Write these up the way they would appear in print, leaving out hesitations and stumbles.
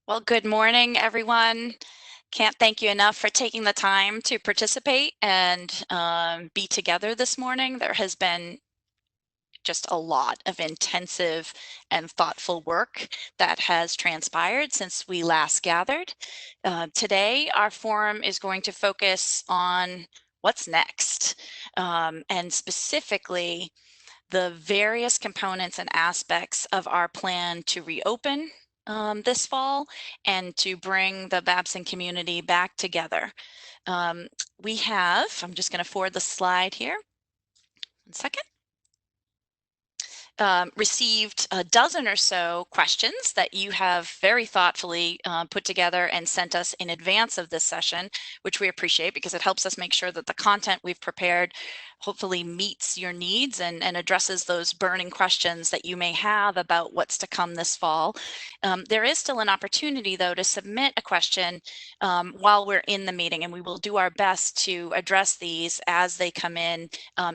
Well, good morning, everyone. Can't thank you enough for taking the time to participate and be together this morning. There has been just a lot of intensive and thoughtful work that has transpired since we last gathered. Today, our forum is going to focus on what's next, and specifically the various components and aspects of our plan to reopen this fall and to bring the Babson community back together. We have, I'm just going to forward the slide here. 1 second. Received a dozen or so questions that you have very thoughtfully put together and sent us in advance of this session, which we appreciate because it helps us make sure that the content we've prepared hopefully meets your needs and addresses those burning questions that you may have about what's to come this fall. There is still an opportunity, though, to submit a question while we're in the meeting, and we will do our best to address these as they come in,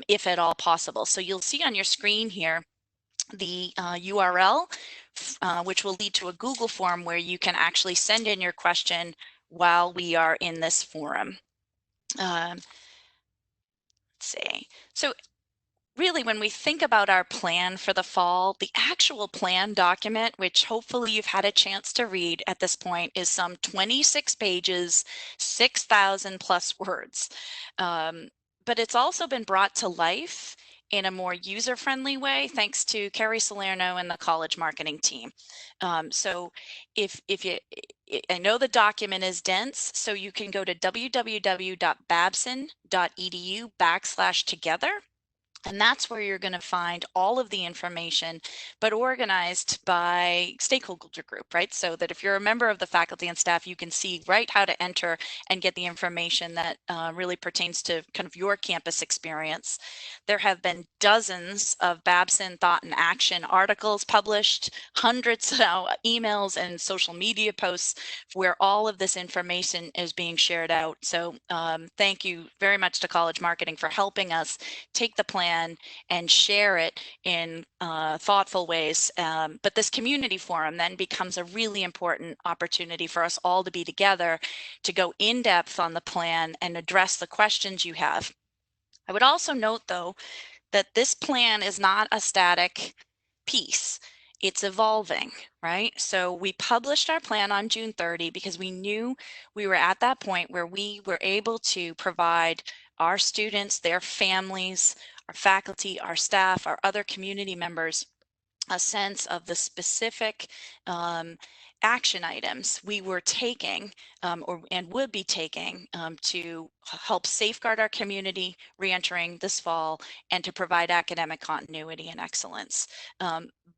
if at all possible. So you'll see on your screen here the URL, which will lead to a Google form where you can actually send in your question while we are in this forum. Let's see. So really, when we think about our plan for the fall, the actual plan document, which hopefully you've had a chance to read at this point, is some 26 pages, 6,000 plus words. But it's also been brought to life in a more user-friendly way, thanks to Carrie Salerno and the college marketing team. So if you, I know the document is dense, so you can go to www.babson.edu/together. And that's where you're going to find all of the information, but organized by stakeholder group, right? So that if you're a member of the faculty and staff, you can see right how to enter and get the information that really pertains to kind of your campus experience. There have been dozens of Babson thought and action articles published, hundreds of emails and social media posts where all of this information is being shared out. So thank you very much to College Marketing for helping us take the plan and share it in thoughtful ways. But this community forum then becomes a really important opportunity for us all to be together, to go in depth on the plan and address the questions you have. I would also note, though, that this plan is not a static piece. It's evolving, right? So we published our plan on June 30 because we knew we were at that point where we were able to provide our students, their families, our faculty, our staff, our other community members a sense of the specific action items we were taking and would be taking to help safeguard our community re-entering this fall and to provide academic continuity and excellence.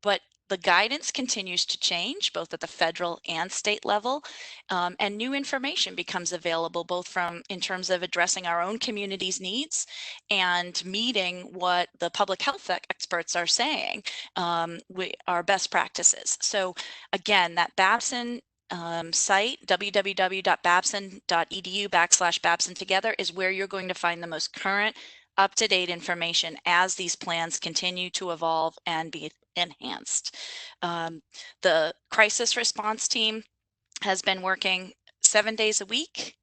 But the guidance continues to change both at the federal and state level, and new information becomes available both from in terms of addressing our own community's needs and meeting what the public health experts are saying our best practices. So again, that Babson site, www.babson.edu/Babson together, is where you're going to find the most current, up-to-date information as these plans continue to evolve and be enhanced. The crisis response team has been working 7 days a week,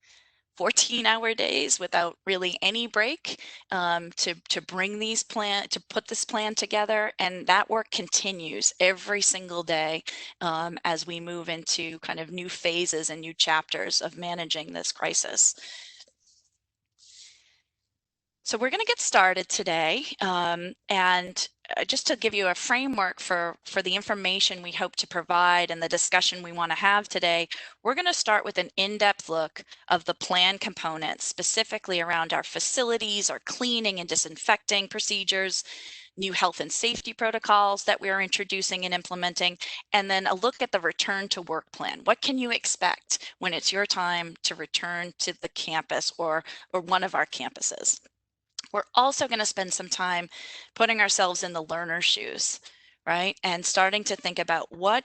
14-hour days without really any break to bring these to put this plan together, and that work continues every single day as we move into kind of new phases and new chapters of managing this crisis. So we're going to get started today, and just to give you a framework for the information we hope to provide and the discussion we want to have today, we're going to start with an in-depth look of the plan components, specifically around our facilities, our cleaning and disinfecting procedures, new health and safety protocols that we are introducing and implementing, and then a look at the return to work plan. What can you expect when it's your time to return to the campus or one of our campuses? We're also going to spend some time putting ourselves in the learner's shoes, right? And starting to think about what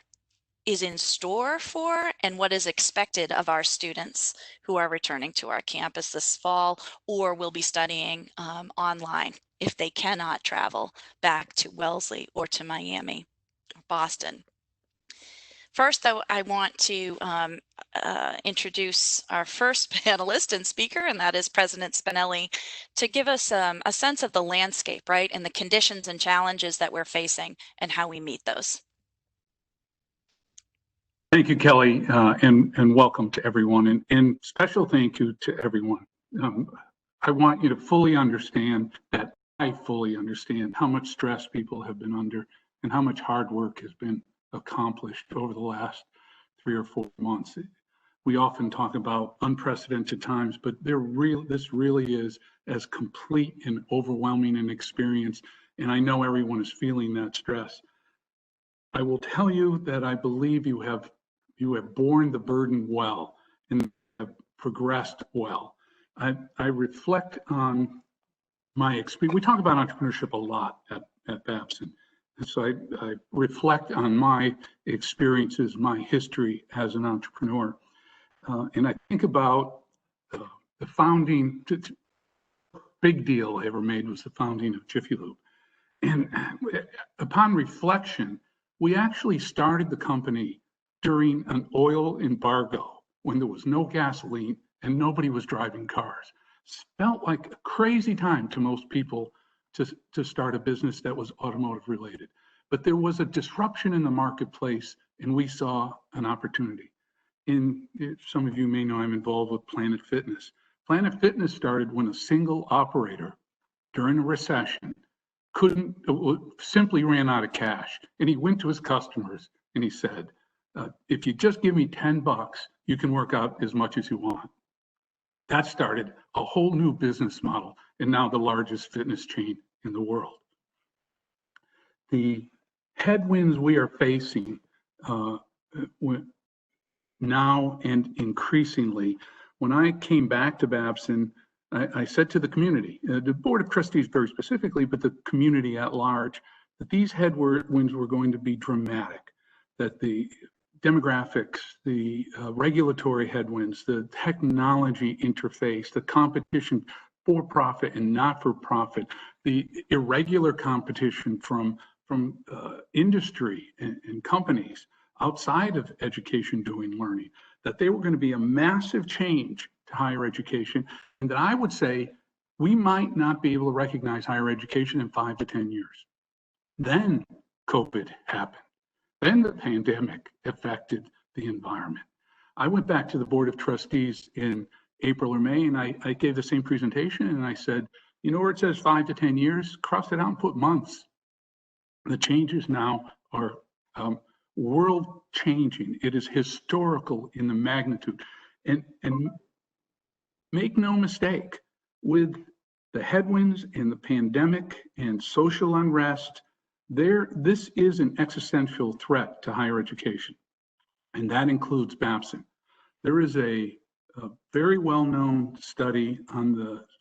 is in store for and what is expected of our students who are returning to our campus this fall or will be studying online if they cannot travel back to Wellesley or to Miami or Boston. First, though, I want to introduce our first panelist and speaker, and that is President Spinelli, to give us a sense of the landscape, right, and the conditions and challenges that we're facing and how we meet those. Thank you, Kelly, and welcome to everyone, and special thank you to everyone. I want you to fully understand that I fully understand how much stress people have been under and how much hard work has been accomplished over the last 3 or 4 months. We often talk about unprecedented times, but this really is as complete and overwhelming an experience, and I know everyone is feeling that stress. I will tell you that I believe you have borne the burden well and have progressed well. I reflect on my experience. We talk about entrepreneurship a lot at Babson. And so I reflect on my experiences, my history as an entrepreneur. And I think about the founding, big deal I ever made was the founding of Jiffy Lube. And upon reflection, we actually started the company during an oil embargo when there was no gasoline and nobody was driving cars. Felt like a crazy time to most people to start a business that was automotive related. But there was a disruption in the marketplace and we saw an opportunity. Some of you may know I'm involved with Planet Fitness. Planet Fitness started when a single operator during a recession simply ran out of cash. And he went to his customers and he said, if you just give me $10, you can work out as much as you want. That started a whole new business model and now the largest fitness chain in the world. The headwinds we are facing now and increasingly, when I came back to Babson, I said to the community, the Board of Trustees very specifically, but the community at large, that these headwinds were going to be dramatic, that the demographics, the regulatory headwinds, the technology interface, the competition for profit and not for profit, the irregular competition from industry and companies outside of education doing learning, that they were going to be a massive change to higher education, and that I would say we might not be able to recognize higher education in 5 to 10 years. Then COVID happened. Then the pandemic affected the environment. I went back to the Board of Trustees in April or May, and I gave the same presentation, and I said, you know where it says 5 to 10 years? Cross it out and put months. The changes now are world changing. It is historical in the magnitude. And make no mistake, with the headwinds and the pandemic and social unrest, this is an existential threat to higher education, and that includes Babson. There is a very well-known study on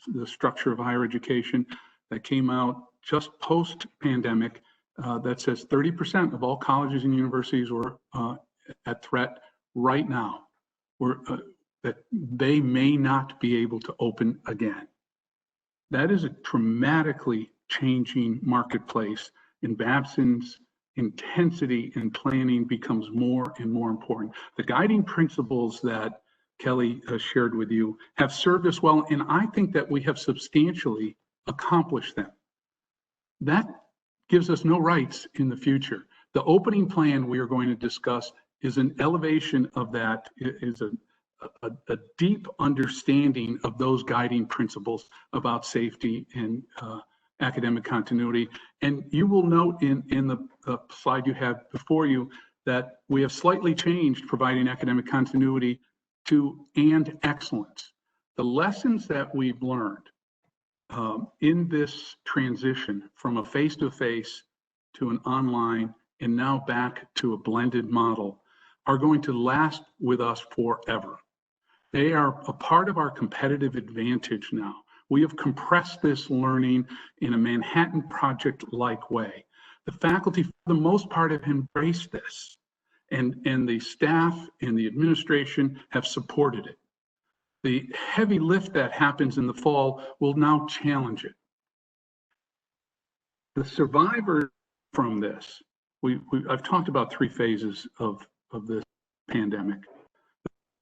the structure of higher education that came out just post-pandemic that says 30% of all colleges and universities were at threat right now, that they may not be able to open again. That is a dramatically changing marketplace, and Babson's intensity in planning becomes more and more important. The guiding principles that Kelly shared with you have served us well, and I think that we have substantially accomplished them. That gives us no rights in the future. The opening plan we are going to discuss is an elevation of that, is a deep understanding of those guiding principles about safety and academic continuity. And you will note in the slide you have before you that we have slightly changed providing academic continuity to and excellence. The lessons that we've learned in this transition from a face-to-face to an online and now back to a blended model are going to last with us forever. They are a part of our competitive advantage now. We have compressed this learning in a Manhattan Project-like way. The faculty, for the most part, have embraced this, and the staff and the administration have supported it. The heavy lift that happens in the fall will now challenge it. The survivors from this, I've talked about 3 phases of of this pandemic,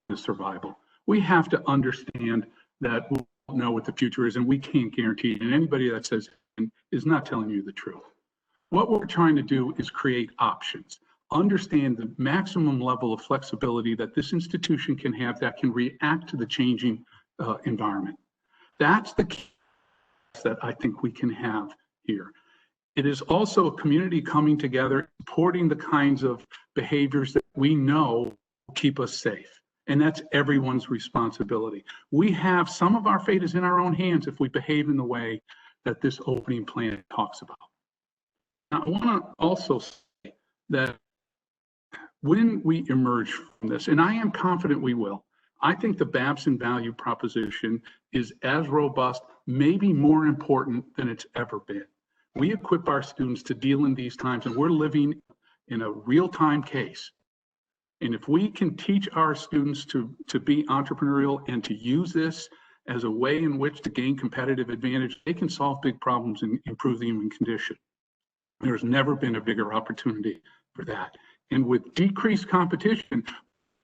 the survival. We have to understand that we don't know what the future is and we can't guarantee it. And anybody that says is not telling you the truth. What we're trying to do is create options, understand the maximum level of flexibility that this institution can have that can react to the changing environment. That's the key that I think we can have here. It is also a community coming together, supporting the kinds of behaviors that we know keep us safe. And that's everyone's responsibility. We have some of our fate is in our own hands if we behave in the way that this opening plan talks about. Now, I want to also say that when we emerge from this, and I am confident we will, I think the Babson value proposition is as robust, maybe more important than it's ever been. We equip our students to deal in these times, and we're living in a real-time case. And if we can teach our students to be entrepreneurial and to use this as a way in which to gain competitive advantage, they can solve big problems and improve the human condition. There's never been a bigger opportunity for that. And with decreased competition,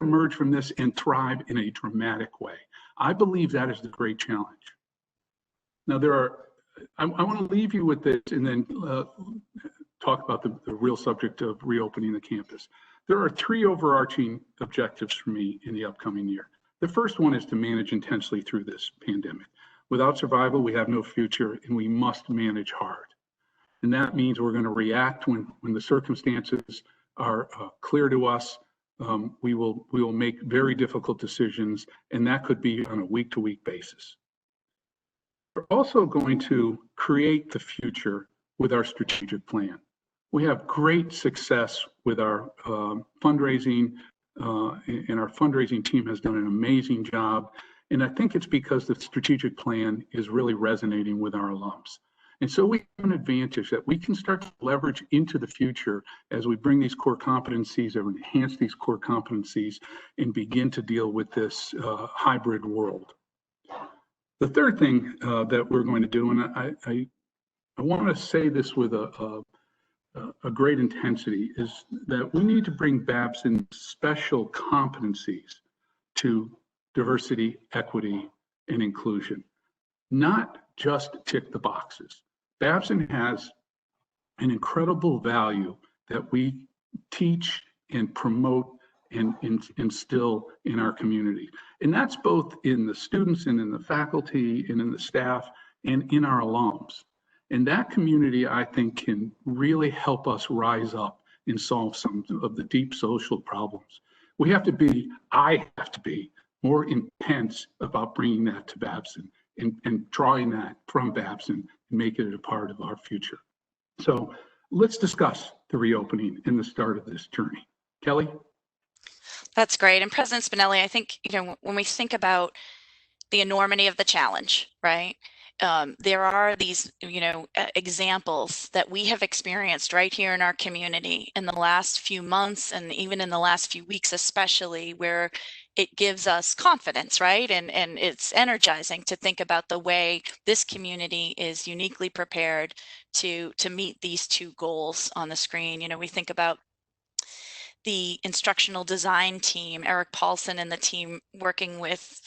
emerge from this and thrive in a dramatic way. I believe that is the great challenge. Now, I want to leave you with this and then talk about the real subject of reopening the campus. There are three overarching objectives for me in the upcoming year. The first one is to manage intensely through this pandemic. Without survival, we have no future, and we must manage hard. And that means we're going to react when the circumstances are clear to us. We will make very difficult decisions, and that could be on a week-to-week basis. We're also going to create the future with our strategic plan. We have great success with our fundraising, and our fundraising team has done an amazing job. And I think it's because the strategic plan is really resonating with our alums. And so we have an advantage that we can start to leverage into the future as we bring these core competencies or enhance these core competencies and begin to deal with this hybrid world. The third thing that we're going to do, and I want to say this with a great intensity, is that we need to bring Babson special competencies to diversity, equity, and inclusion, not just tick the boxes. Babson has an incredible value that we teach and promote and instill in our community. And that's both in the students and in the faculty and in the staff and in our alums. And that community, I think, can really help us rise up and solve some of the deep social problems. I have to be more intense about bringing that to Babson and drawing that from Babson and making it a part of our future. So let's discuss the reopening and the start of this journey. Kelly? That's great. And President Spinelli, I think, when we think about the enormity of the challenge, right? There are these, examples that we have experienced right here in our community in the last few months and even in the last few weeks, especially, where it gives us confidence, right? And it's energizing to think about the way this community is uniquely prepared to meet these two goals on the screen. We think about the instructional design team, Eric Paulson and the team working with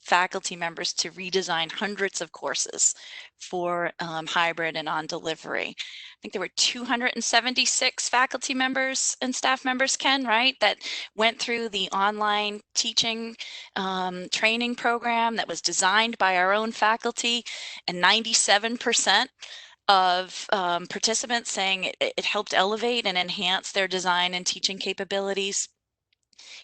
faculty members to redesign hundreds of courses for hybrid and on delivery. I think there were 276 faculty members and staff members, Ken, right, that went through the online teaching training program that was designed by our own faculty, and 97% of participants saying it helped elevate and enhance their design and teaching capabilities.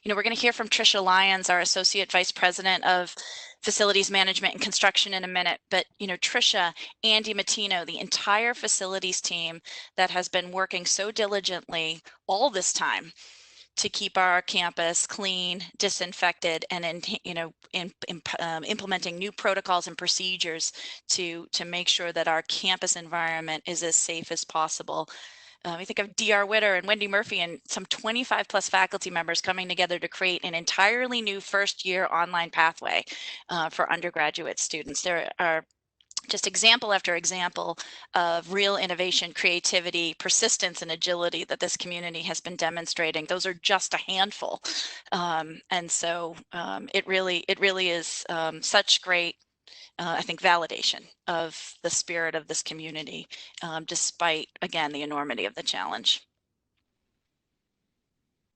We're going to hear from Trish Alliance, our Associate Vice President of Facilities Management and Construction, in a minute. But, Trisha, Andy Matino, the entire facilities team that has been working so diligently all this time to keep our campus clean, disinfected, and implementing new protocols and procedures to make sure that our campus environment is as safe as possible. We think of D.R. Witter and Wendy Murphy and some 25 plus faculty members coming together to create an entirely new first year online pathway for undergraduate students. There are just example after example of real innovation, creativity, persistence, and agility that this community has been demonstrating. Those are just a handful. And so it really is such great, I think, validation of the spirit of this community, despite, again, the enormity of the challenge.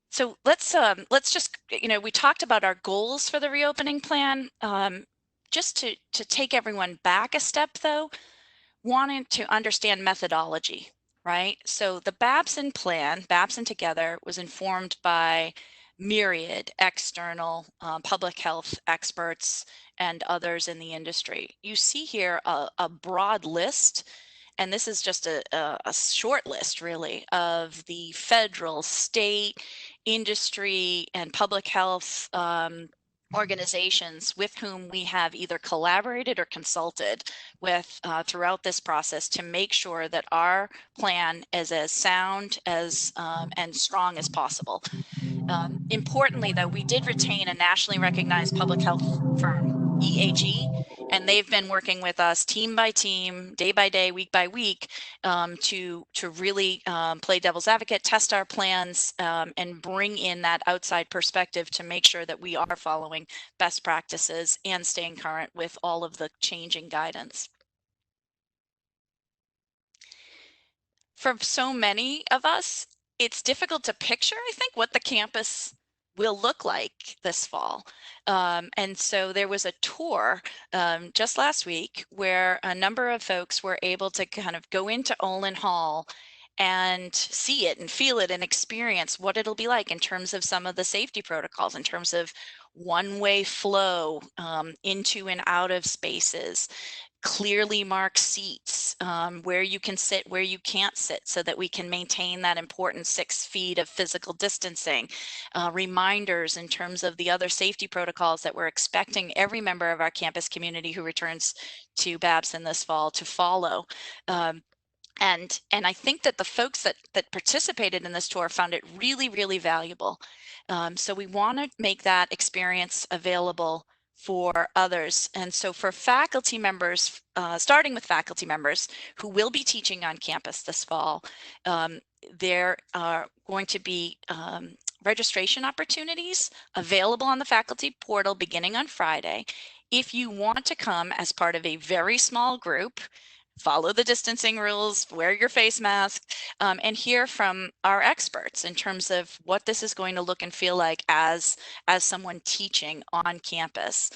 So let's just, we talked about our goals for the reopening plan. Just to take everyone back a step, though, wanted to understand methodology, right? So the Babson plan, Babson Together, was informed by myriad external public health experts and others in the industry. You see here a broad list, and this is just a short list, really, of the federal, state, industry, and public health organizations with whom we have either collaborated or consulted with throughout this process to make sure that our plan is as sound as and strong as possible. Importantly, though, we did retain a nationally recognized public health firm, EAG, and they've been working with us team by team, day by day, week by week, to really play devil's advocate, test our plans, and bring in that outside perspective to make sure that we are following best practices and staying current with all of the changing guidance. For so many of us, it's difficult to picture, I think, what the campus will look like this fall. And so there was a tour just last week where a number of folks were able to kind of go into Olin Hall and see it and feel it and experience what it'll be like in terms of some of the safety protocols, in terms of one-way flow into and out of spaces, clearly marked seats, where you can sit, where you can't sit, so that we can maintain that important 6 feet of physical distancing, reminders in terms of the other safety protocols that we're expecting every member of our campus community who returns to Babson this fall to follow. And I think that the folks that participated in this tour found it really, really valuable. So we want to make that experience available for others. And so for faculty members, starting with faculty members who will be teaching on campus this fall, there are going to be registration opportunities available on the faculty portal beginning on Friday. If you want to come as part of a very small group, follow the distancing rules, wear your face mask, and hear from our experts in terms of what this is going to look and feel like as someone teaching on campus.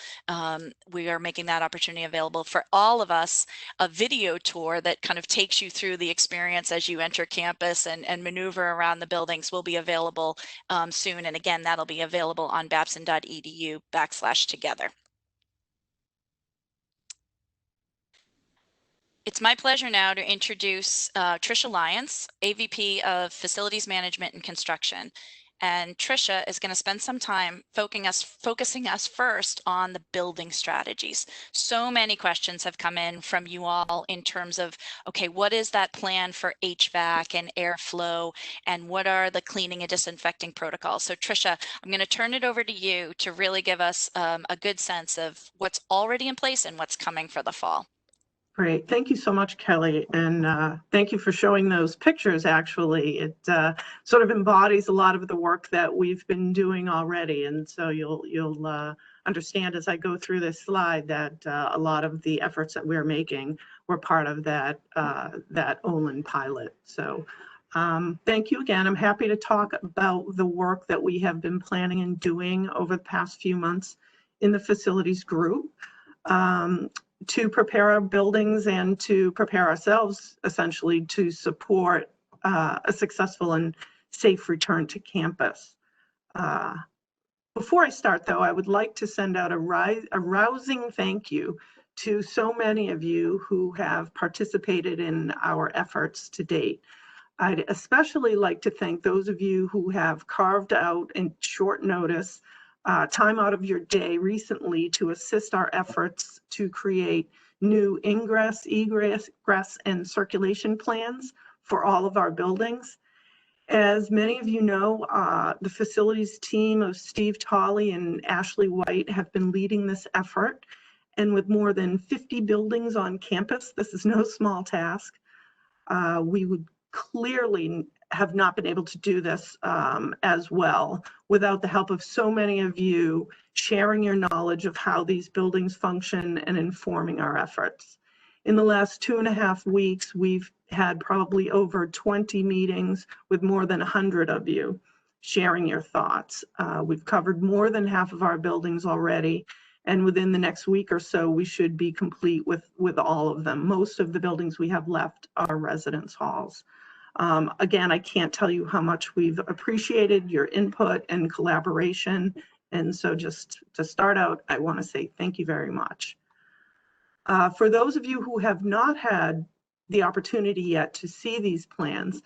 We are making that opportunity available for all of us. A video tour that kind of takes you through the experience as you enter campus and maneuver around the buildings will be available soon. And again, that'll be available on babson.edu/together. It's my pleasure now to introduce Trish Alliance, AVP of Facilities Management and Construction. And Trisha is going to spend some time focusing us first on the building strategies. So many questions have come in from you all in terms of, okay, what is that plan for HVAC and airflow, and what are the cleaning and disinfecting protocols? So Trisha, I'm going to turn it over to you to really give us a good sense of what's already in place and what's coming for the fall. Great. Thank you so much, Kelly. And thank you for showing those pictures. Actually, it sort of embodies a lot of the work that we've been doing already. And so you'll understand as I go through this slide that a lot of the efforts that we're making were part of that Olin pilot. So thank you again. I'm happy to talk about the work that we have been planning and doing over the past few months in the facilities group. To prepare our buildings and to prepare ourselves essentially to support a successful and safe return to campus. Before I start though, I would like to send out a rousing thank you to so many of you who have participated in our efforts to date. I'd especially like to thank those of you who have carved out in short notice time out of your day recently to assist our efforts to create new ingress, egress, and circulation plans for all of our buildings. As many of you know, the facilities team of Steve Tolley and Ashley White have been leading this effort. And with more than 50 buildings on campus, this is no small task. We would clearly have not been able to do this as well without the help of so many of you sharing your knowledge of how these buildings function and informing our efforts. In the last 2.5 weeks, we've had probably over 20 meetings with more than 100 of you sharing your thoughts. We've covered more than half of our buildings already, and within the next week or so, we should be complete with all of them. Most of the buildings we have left are residence halls. Again, I can't tell you how much we've appreciated your input and collaboration. And so just to start out, I want to say thank you very much. For those of you who have not had the opportunity yet to see these plans,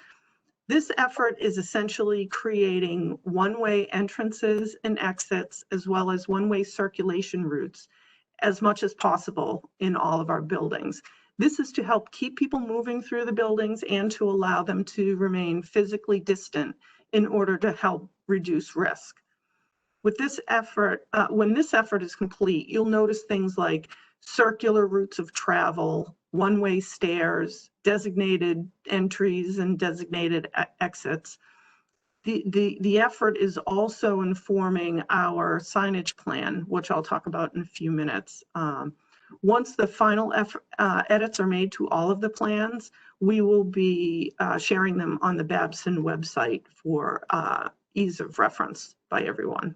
this effort is essentially creating one-way entrances and exits, as well as one-way circulation routes as much as possible in all of our buildings. This is to help keep people moving through the buildings and to allow them to remain physically distant in order to help reduce risk. With this effort, when this effort is complete, you'll notice things like circular routes of travel, one-way stairs, designated entries and designated exits. The effort is also informing our signage plan, which I'll talk about in a few minutes. Once the final edits are made to all of the plans, we will be sharing them on the Babson website for ease of reference by everyone.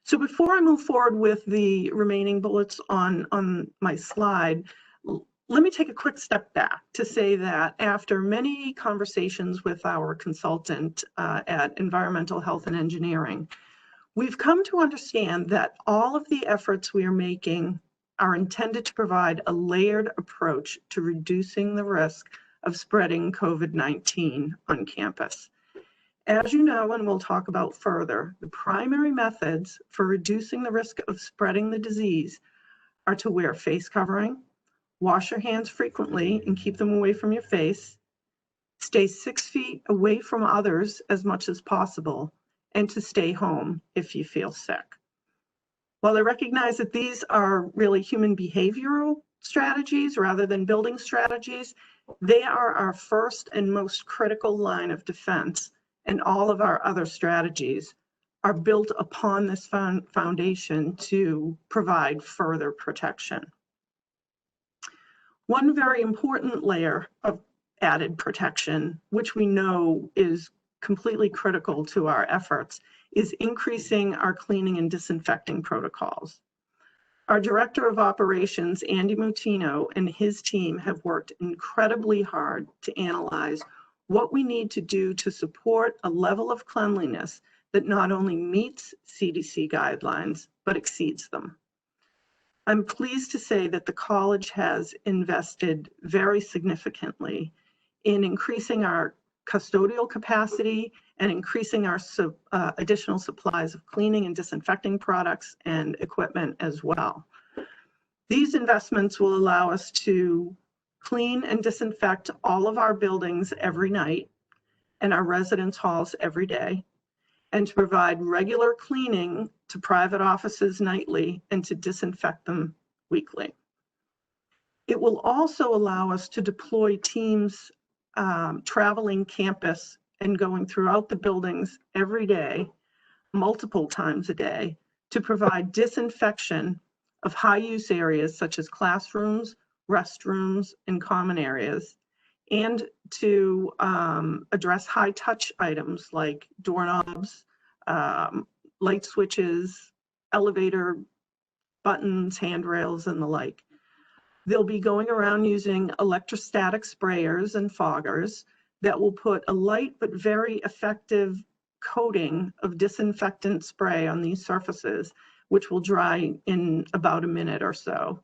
So before I move forward with the remaining bullets on my slide, let me take a quick step back to say that after many conversations with our consultant at Environmental Health and Engineering, we've come to understand that all of the efforts we are making are intended to provide a layered approach to reducing the risk of spreading COVID-19 on campus. As you know, and we'll talk about further, the primary methods for reducing the risk of spreading the disease are to wear face covering, wash your hands frequently and keep them away from your face, stay 6 feet away from others as much as possible, and to stay home if you feel sick. While I recognize that these are really human behavioral strategies rather than building strategies, they are our first and most critical line of defense, and all of our other strategies are built upon this foundation to provide further protection. One very important layer of added protection, which we know is completely critical to our efforts, is increasing our cleaning and disinfecting protocols. Our Director of Operations, Andy Mutino, and his team have worked incredibly hard to analyze what we need to do to support a level of cleanliness that not only meets CDC guidelines, but exceeds them. I'm pleased to say that the college has invested very significantly in increasing our custodial capacity and increasing our additional supplies of cleaning and disinfecting products and equipment as well. These investments will allow us to clean and disinfect all of our buildings every night and our residence halls every day, and to provide regular cleaning to private offices nightly and to disinfect them weekly. It will also allow us to deploy teams traveling campus and going throughout the buildings every day, multiple times a day, to provide disinfection of high-use areas such as classrooms, restrooms, and common areas, and to address high-touch items like doorknobs, light switches, elevator buttons, handrails, and the like. They'll be going around using electrostatic sprayers and foggers that will put a light but very effective coating of disinfectant spray on these surfaces, which will dry in about a minute or so.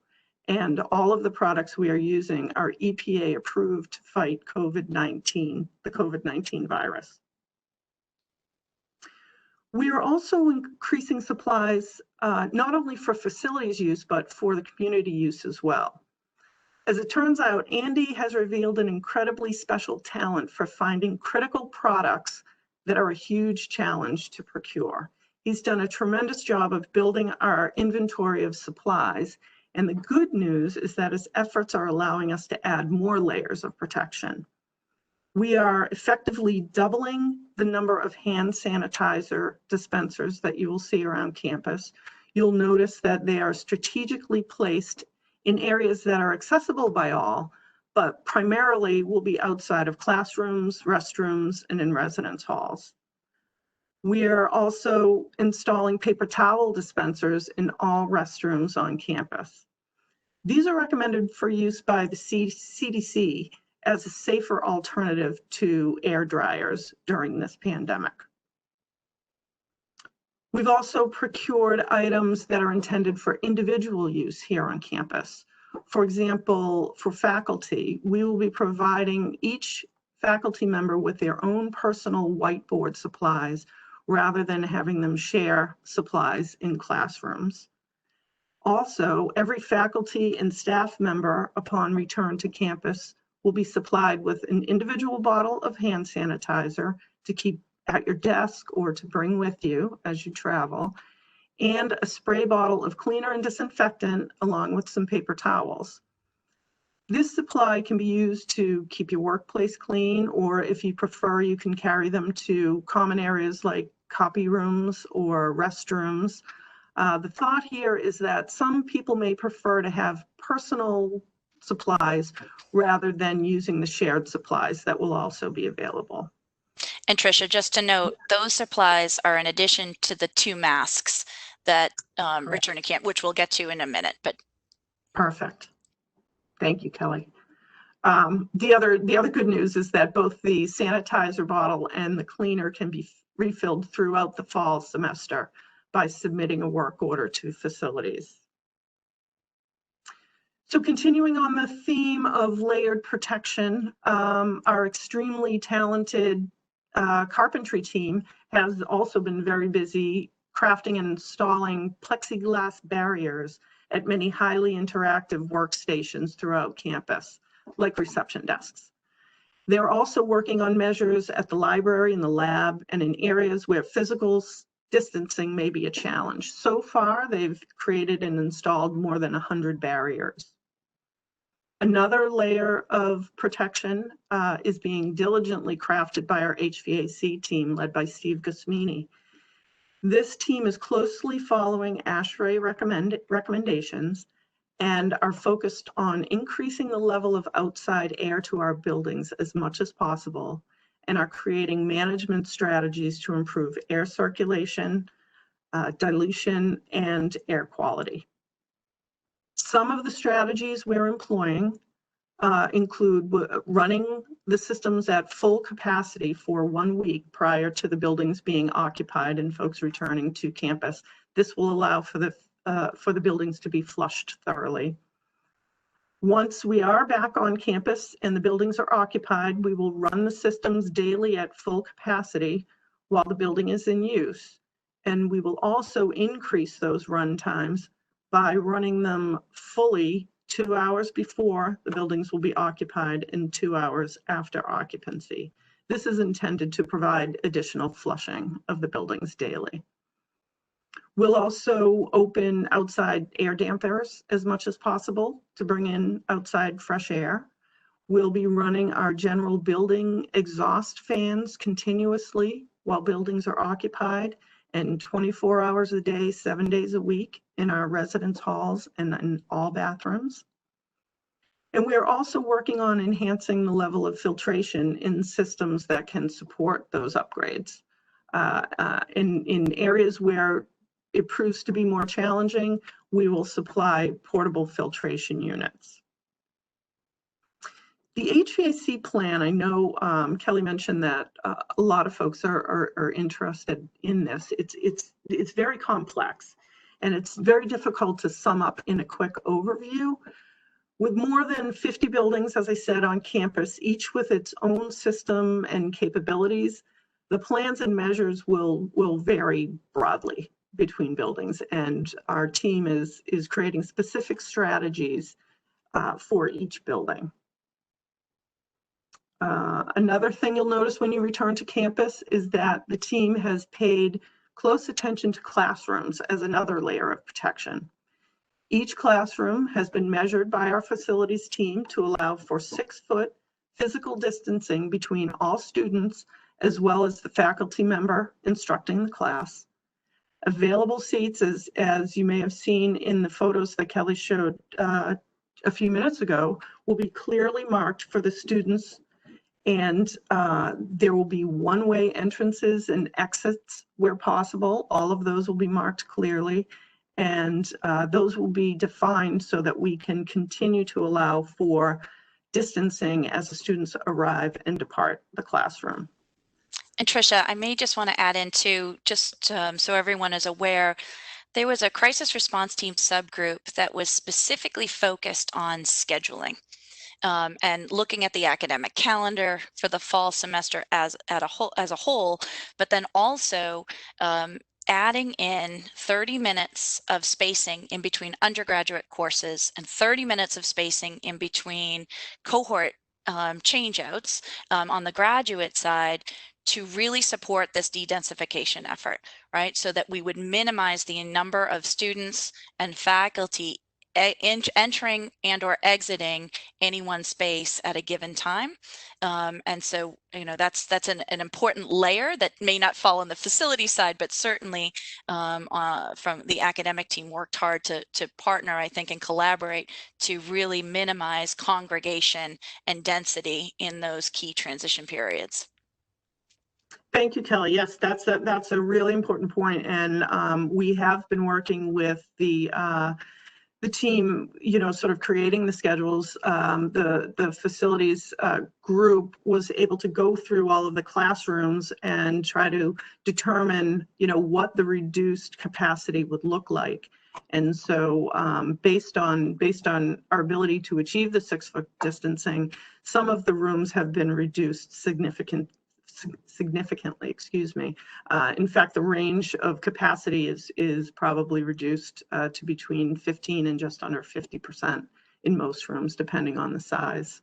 And all of the products we are using are EPA approved to fight COVID-19, the COVID-19 virus. We are also increasing supplies, not only for facilities use, but for the community use as well. As it turns out, Andy has revealed an incredibly special talent for finding critical products that are a huge challenge to procure. He's done a tremendous job of building our inventory of supplies. And the good news is that his efforts are allowing us to add more layers of protection. We are effectively doubling the number of hand sanitizer dispensers that you will see around campus. You'll notice that they are strategically placed in areas that are accessible by all, but primarily will be outside of classrooms, restrooms, and in residence halls. We are also installing paper towel dispensers in all restrooms on campus. These are recommended for use by the CDC as a safer alternative to air dryers during this pandemic. We've also procured items that are intended for individual use here on campus. For example, for faculty, we will be providing each faculty member with their own personal whiteboard supplies rather than having them share supplies in classrooms. Also, every faculty and staff member upon return to campus will be supplied with an individual bottle of hand sanitizer to keep at your desk or to bring with you as you travel, and a spray bottle of cleaner and disinfectant along with some paper towels. This supply can be used to keep your workplace clean, or if you prefer, you can carry them to common areas like copy rooms or restrooms. The thought here is that some people may prefer to have personal supplies rather than using the shared supplies that will also be available. And Tricia, just to note, those supplies are in addition to the 2 masks that return to camp, which we'll get to in a minute. But perfect. Thank you, Kelly. The other good news is that both the sanitizer bottle and the cleaner can be refilled throughout the fall semester by submitting a work order to facilities. So continuing on the theme of layered protection, our extremely talented carpentry team has also been very busy crafting and installing plexiglass barriers at many highly interactive workstations throughout campus, like reception desks. They're also working on measures at the library and the lab and in areas where physical distancing may be a challenge. So far, they've created and installed more than 100 barriers. Another layer of protection is being diligently crafted by our HVAC team led by Steve Gusmini. This team is closely following ASHRAE recommendations and are focused on increasing the level of outside air to our buildings as much as possible, and are creating management strategies to improve air circulation, dilution, and air quality. Some of the strategies we're employing include running the systems at full capacity for 1 week prior to the buildings being occupied and folks returning to campus. This will allow for the buildings to be flushed thoroughly. Once we are back on campus and the buildings are occupied, we will run the systems daily at full capacity while the building is in use. And we will also increase those run times by running them fully 2 hours before the buildings will be occupied and 2 hours after occupancy. This is intended to provide additional flushing of the buildings daily. We'll also open outside air dampers as much as possible to bring in outside fresh air. We'll be running our general building exhaust fans continuously while buildings are occupied, and 24 hours a day, 7 days a week in our residence halls and in all bathrooms. And we're also working on enhancing the level of filtration in systems that can support those upgrades. In areas where it proves to be more challenging, we will supply portable filtration units. The HVAC plan, I know Kelly mentioned that a lot of folks are interested in this. It's very complex, and it's very difficult to sum up in a quick overview. With more than 50 buildings, as I said, on campus, each with its own system and capabilities, the plans and measures will vary broadly between buildings, and our team is creating specific strategies for each building. Another thing you'll notice when you return to campus is that the team has paid close attention to classrooms as another layer of protection. Each classroom has been measured by our facilities team to allow for 6-foot physical distancing between all students as well as the faculty member instructing the class. Available seats, as you may have seen in the photos that Kelly showed a few minutes ago, will be clearly marked for the students, and there will be one-way entrances and exits where possible. All of those will be marked clearly, and those will be defined so that we can continue to allow for distancing as the students arrive and depart the classroom. And Tricia, I may just want to add in too, just so everyone is aware, there was a crisis response team subgroup that was specifically focused on scheduling and looking at the academic calendar for the fall semester as a whole, but then also adding in 30 minutes of spacing in between undergraduate courses and 30 minutes of spacing in between cohort changeouts on the graduate side to really support this de-densification effort, right? So that we would minimize the number of students and faculty entering and or exiting any one space at a given time. And so, you know, that's an important layer that may not fall on the facility side, but certainly from the academic team worked hard to partner, I think, and collaborate to really minimize congregation and density in those key transition periods. Thank you, Kelly. Yes, that's a really important point, and we have been working with the team, you know, sort of creating the schedules. The facilities group was able to go through all of the classrooms and try to determine, you know, what the reduced capacity would look like. And so based on our ability to achieve the 6-foot distancing, some of the rooms have been reduced significantly, excuse me. In fact, the range of capacity is probably reduced to between 15 and just under 50% in most rooms, depending on the size.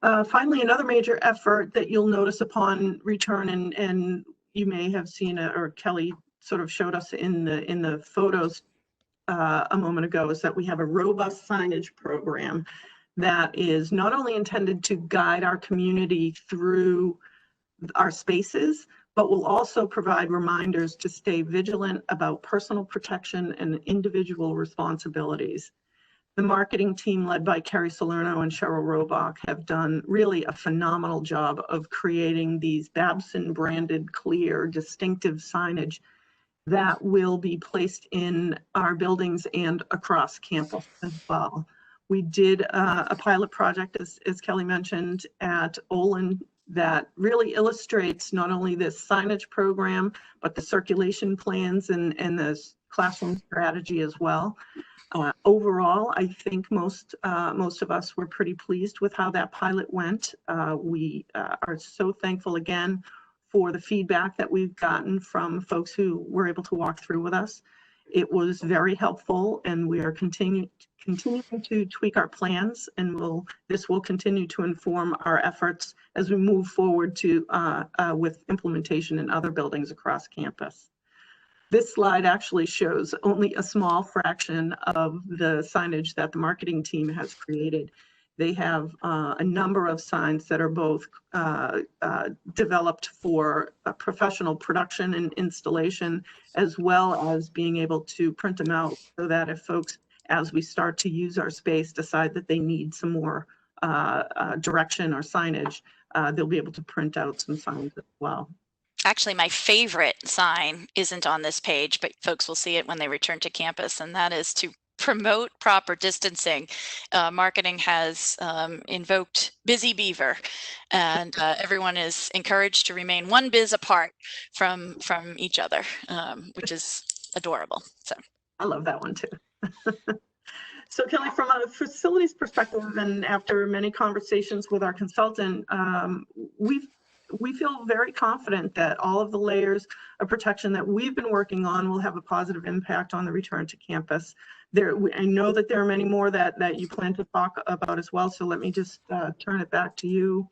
Finally, another major effort that you'll notice upon return, and you may have seen or Kelly sort of showed us in the photos a moment ago, is that we have a robust signage program that is not only intended to guide our community through our spaces, but will also provide reminders to stay vigilant about personal protection and individual responsibilities. The marketing team led by Carrie Salerno and Cheryl Robach have done really a phenomenal job of creating these Babson branded, clear, distinctive signage that will be placed in our buildings and across campus as well. We did a pilot project, as Kelly mentioned, at Olin that really illustrates not only this signage program, but the circulation plans and the classroom strategy as well. Overall, I think most of us were pretty pleased with how that pilot went. We are so thankful again for the feedback that we've gotten from folks who were able to walk through with us. It was very helpful, and we are continuing to tweak our plans, and this will continue to inform our efforts as we move forward to with implementation in other buildings across campus. This slide actually shows only a small fraction of the signage that the marketing team has created. They have a number of signs that are both developed for professional production and installation, as well as being able to print them out so that if folks, as we start to use our space, decide that they need some more direction or signage, they'll be able to print out some signs as well. Actually, my favorite sign isn't on this page, but folks will see it when they return to campus, and that is to promote proper distancing. Marketing has invoked Busy Beaver, and everyone is encouraged to remain one biz apart from each other, which is adorable. So I love that one too. So Kelly, from a facilities perspective, and after many conversations with our consultant, we feel very confident that all of the layers of protection that we've been working on will have a positive impact on the return to campus. I know that there are many more that you plan to talk about as well, so let me just turn it back to you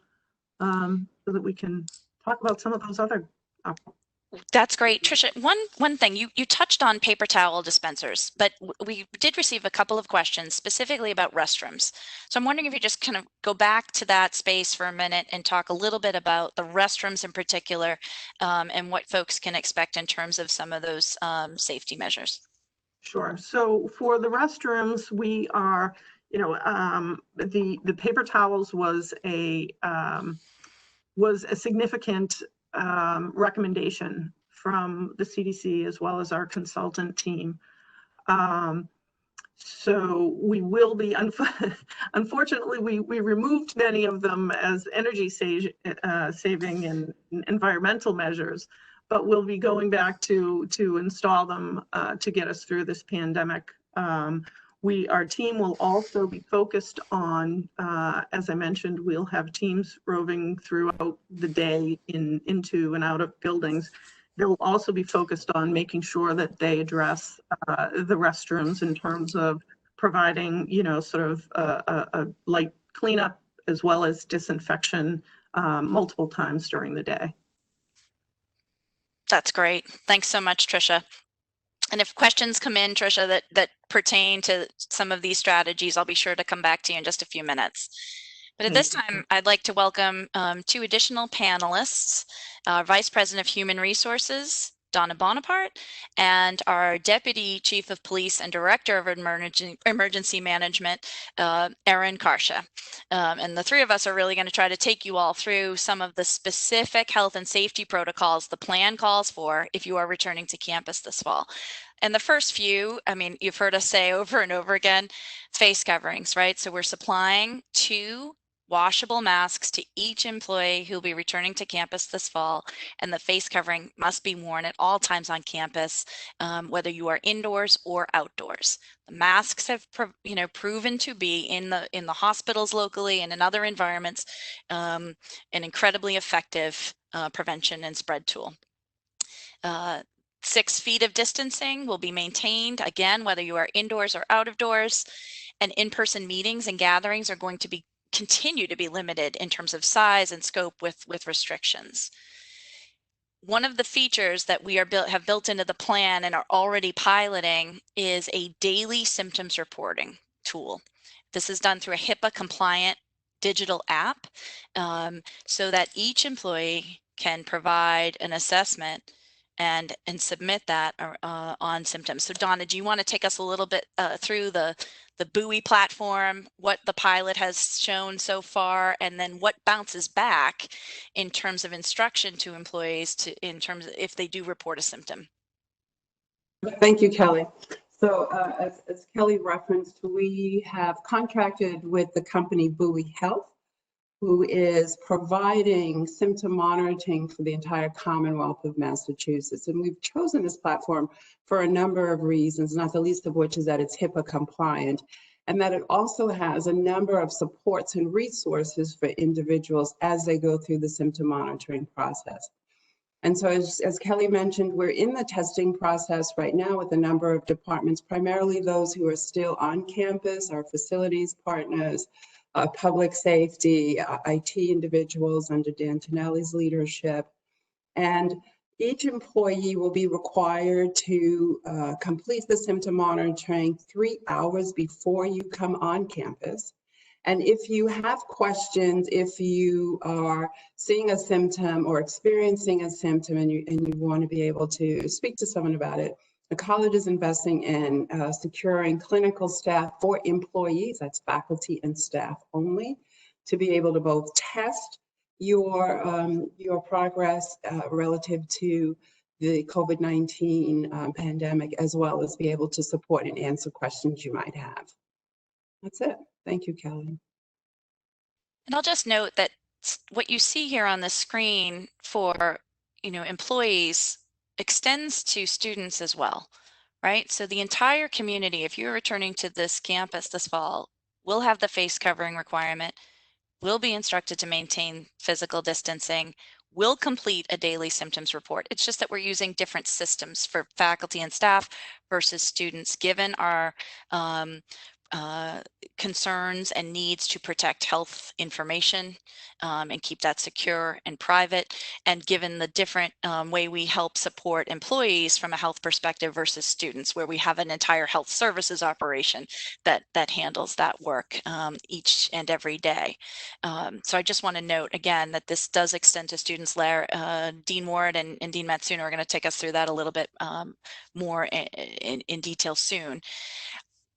so that we can talk about some of those other That's great. Tricia, one thing, you touched on paper towel dispensers, but we did receive a couple of questions specifically about restrooms. So I'm wondering if you just kind of go back to that space for a minute and talk a little bit about the restrooms in particular, and what folks can expect in terms of some of those safety measures. Sure. So for the restrooms, we are, the paper towels was a significant recommendation from the CDC as well as our consultant team. So we will be, unfortunately, we removed many of them as energy saving and environmental measures, but we'll be going back to install them to get us through this pandemic. Our team will also be focused on, as I mentioned, we'll have teams roving throughout the day into and out of buildings. They'll also be focused on making sure that they address the restrooms in terms of providing, sort of a light cleanup as well as disinfection multiple times during the day. That's great. Thanks so much, Tricia. And if questions come in, Tricia, that pertain to some of these strategies, I'll be sure to come back to you in just a few minutes. But at this time, I'd like to welcome two additional panelists, Vice President of Human Resources, Donna Bonaparte, and our Deputy Chief of Police and Director of Emergency Management, Erin Karsha. And the three of us are really going to try to take you all through some of the specific health and safety protocols the plan calls for if you are returning to campus this fall. And the first few, I mean, you've heard us say over and over again, face coverings, right? So we're supplying 2 washable masks to each employee who'll be returning to campus this fall, and the face covering must be worn at all times on campus, whether you are indoors or outdoors. The masks have proven to be in the hospitals locally and in other environments an incredibly effective prevention and spread tool. 6 feet of distancing will be maintained, again, whether you are indoors or out of doors, and in-person meetings and gatherings are going to continue to be limited in terms of size and scope with restrictions. One of the features that we have built into the plan and are already piloting is a daily symptoms reporting tool. This is done through a HIPAA compliant digital app, so that each employee can provide an assessment and submit that on symptoms. So Donna, do you want to take us a little bit through the buoy platform, what the pilot has shown so far, and then what bounces back in terms of instruction to employees in terms of if they do report a symptom? Thank you, Kelly. So as Kelly referenced, we have contracted with the company Buoy Health, who is providing symptom monitoring for the entire Commonwealth of Massachusetts. And we've chosen this platform for a number of reasons, not the least of which is that it's HIPAA compliant, and that it also has a number of supports and resources for individuals as they go through the symptom monitoring process. And so as Kelly mentioned, we're in the testing process right now with a number of departments, primarily those who are still on campus, our facilities partners, public safety, IT individuals under Dan Tonelli's leadership. And each employee will be required to complete the symptom monitoring 3 hours before you come on campus. And if you have questions, if you are seeing a symptom or experiencing a symptom and you want to be able to speak to someone about it, the college is investing in securing clinical staff for employees, that's faculty and staff only, to be able to both test your progress relative to the COVID-19 pandemic, as well as be able to support and answer questions you might have. That's it. Thank you, Kelly. And I'll just note that what you see here on the screen for employees extends to students as well, right? So the entire community, if you're returning to this campus this fall, will have the face covering requirement, will be instructed to maintain physical distancing, will complete a daily symptoms report. It's just that we're using different systems for faculty and staff versus students, given our concerns and needs to protect health information and keep that secure and private. And given the different way we help support employees from a health perspective versus students, where we have an entire health services operation that handles that work each and every day. So I just want to note again that this does extend to students. Dean Ward and Dean Matsuno are going to take us through that a little bit more in detail soon.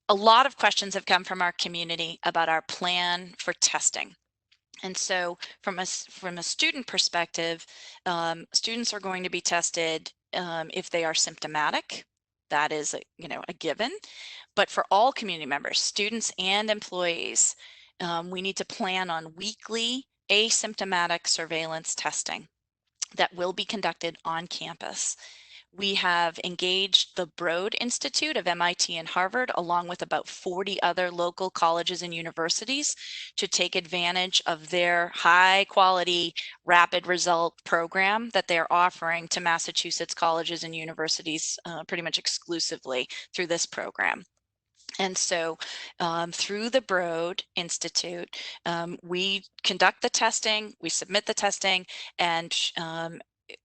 A lot of questions have come from our community about our plan for testing. And so from a student perspective, students are going to be tested if they are symptomatic. That is a given. But for all community members, students and employees, we need to plan on weekly asymptomatic surveillance testing that will be conducted on campus. We have engaged the Broad Institute of MIT and Harvard, along with about 40 other local colleges and universities, to take advantage of their high quality rapid result program that they're offering to Massachusetts colleges and universities pretty much exclusively through this program. And so through the Broad Institute, we conduct the testing, we submit the testing, and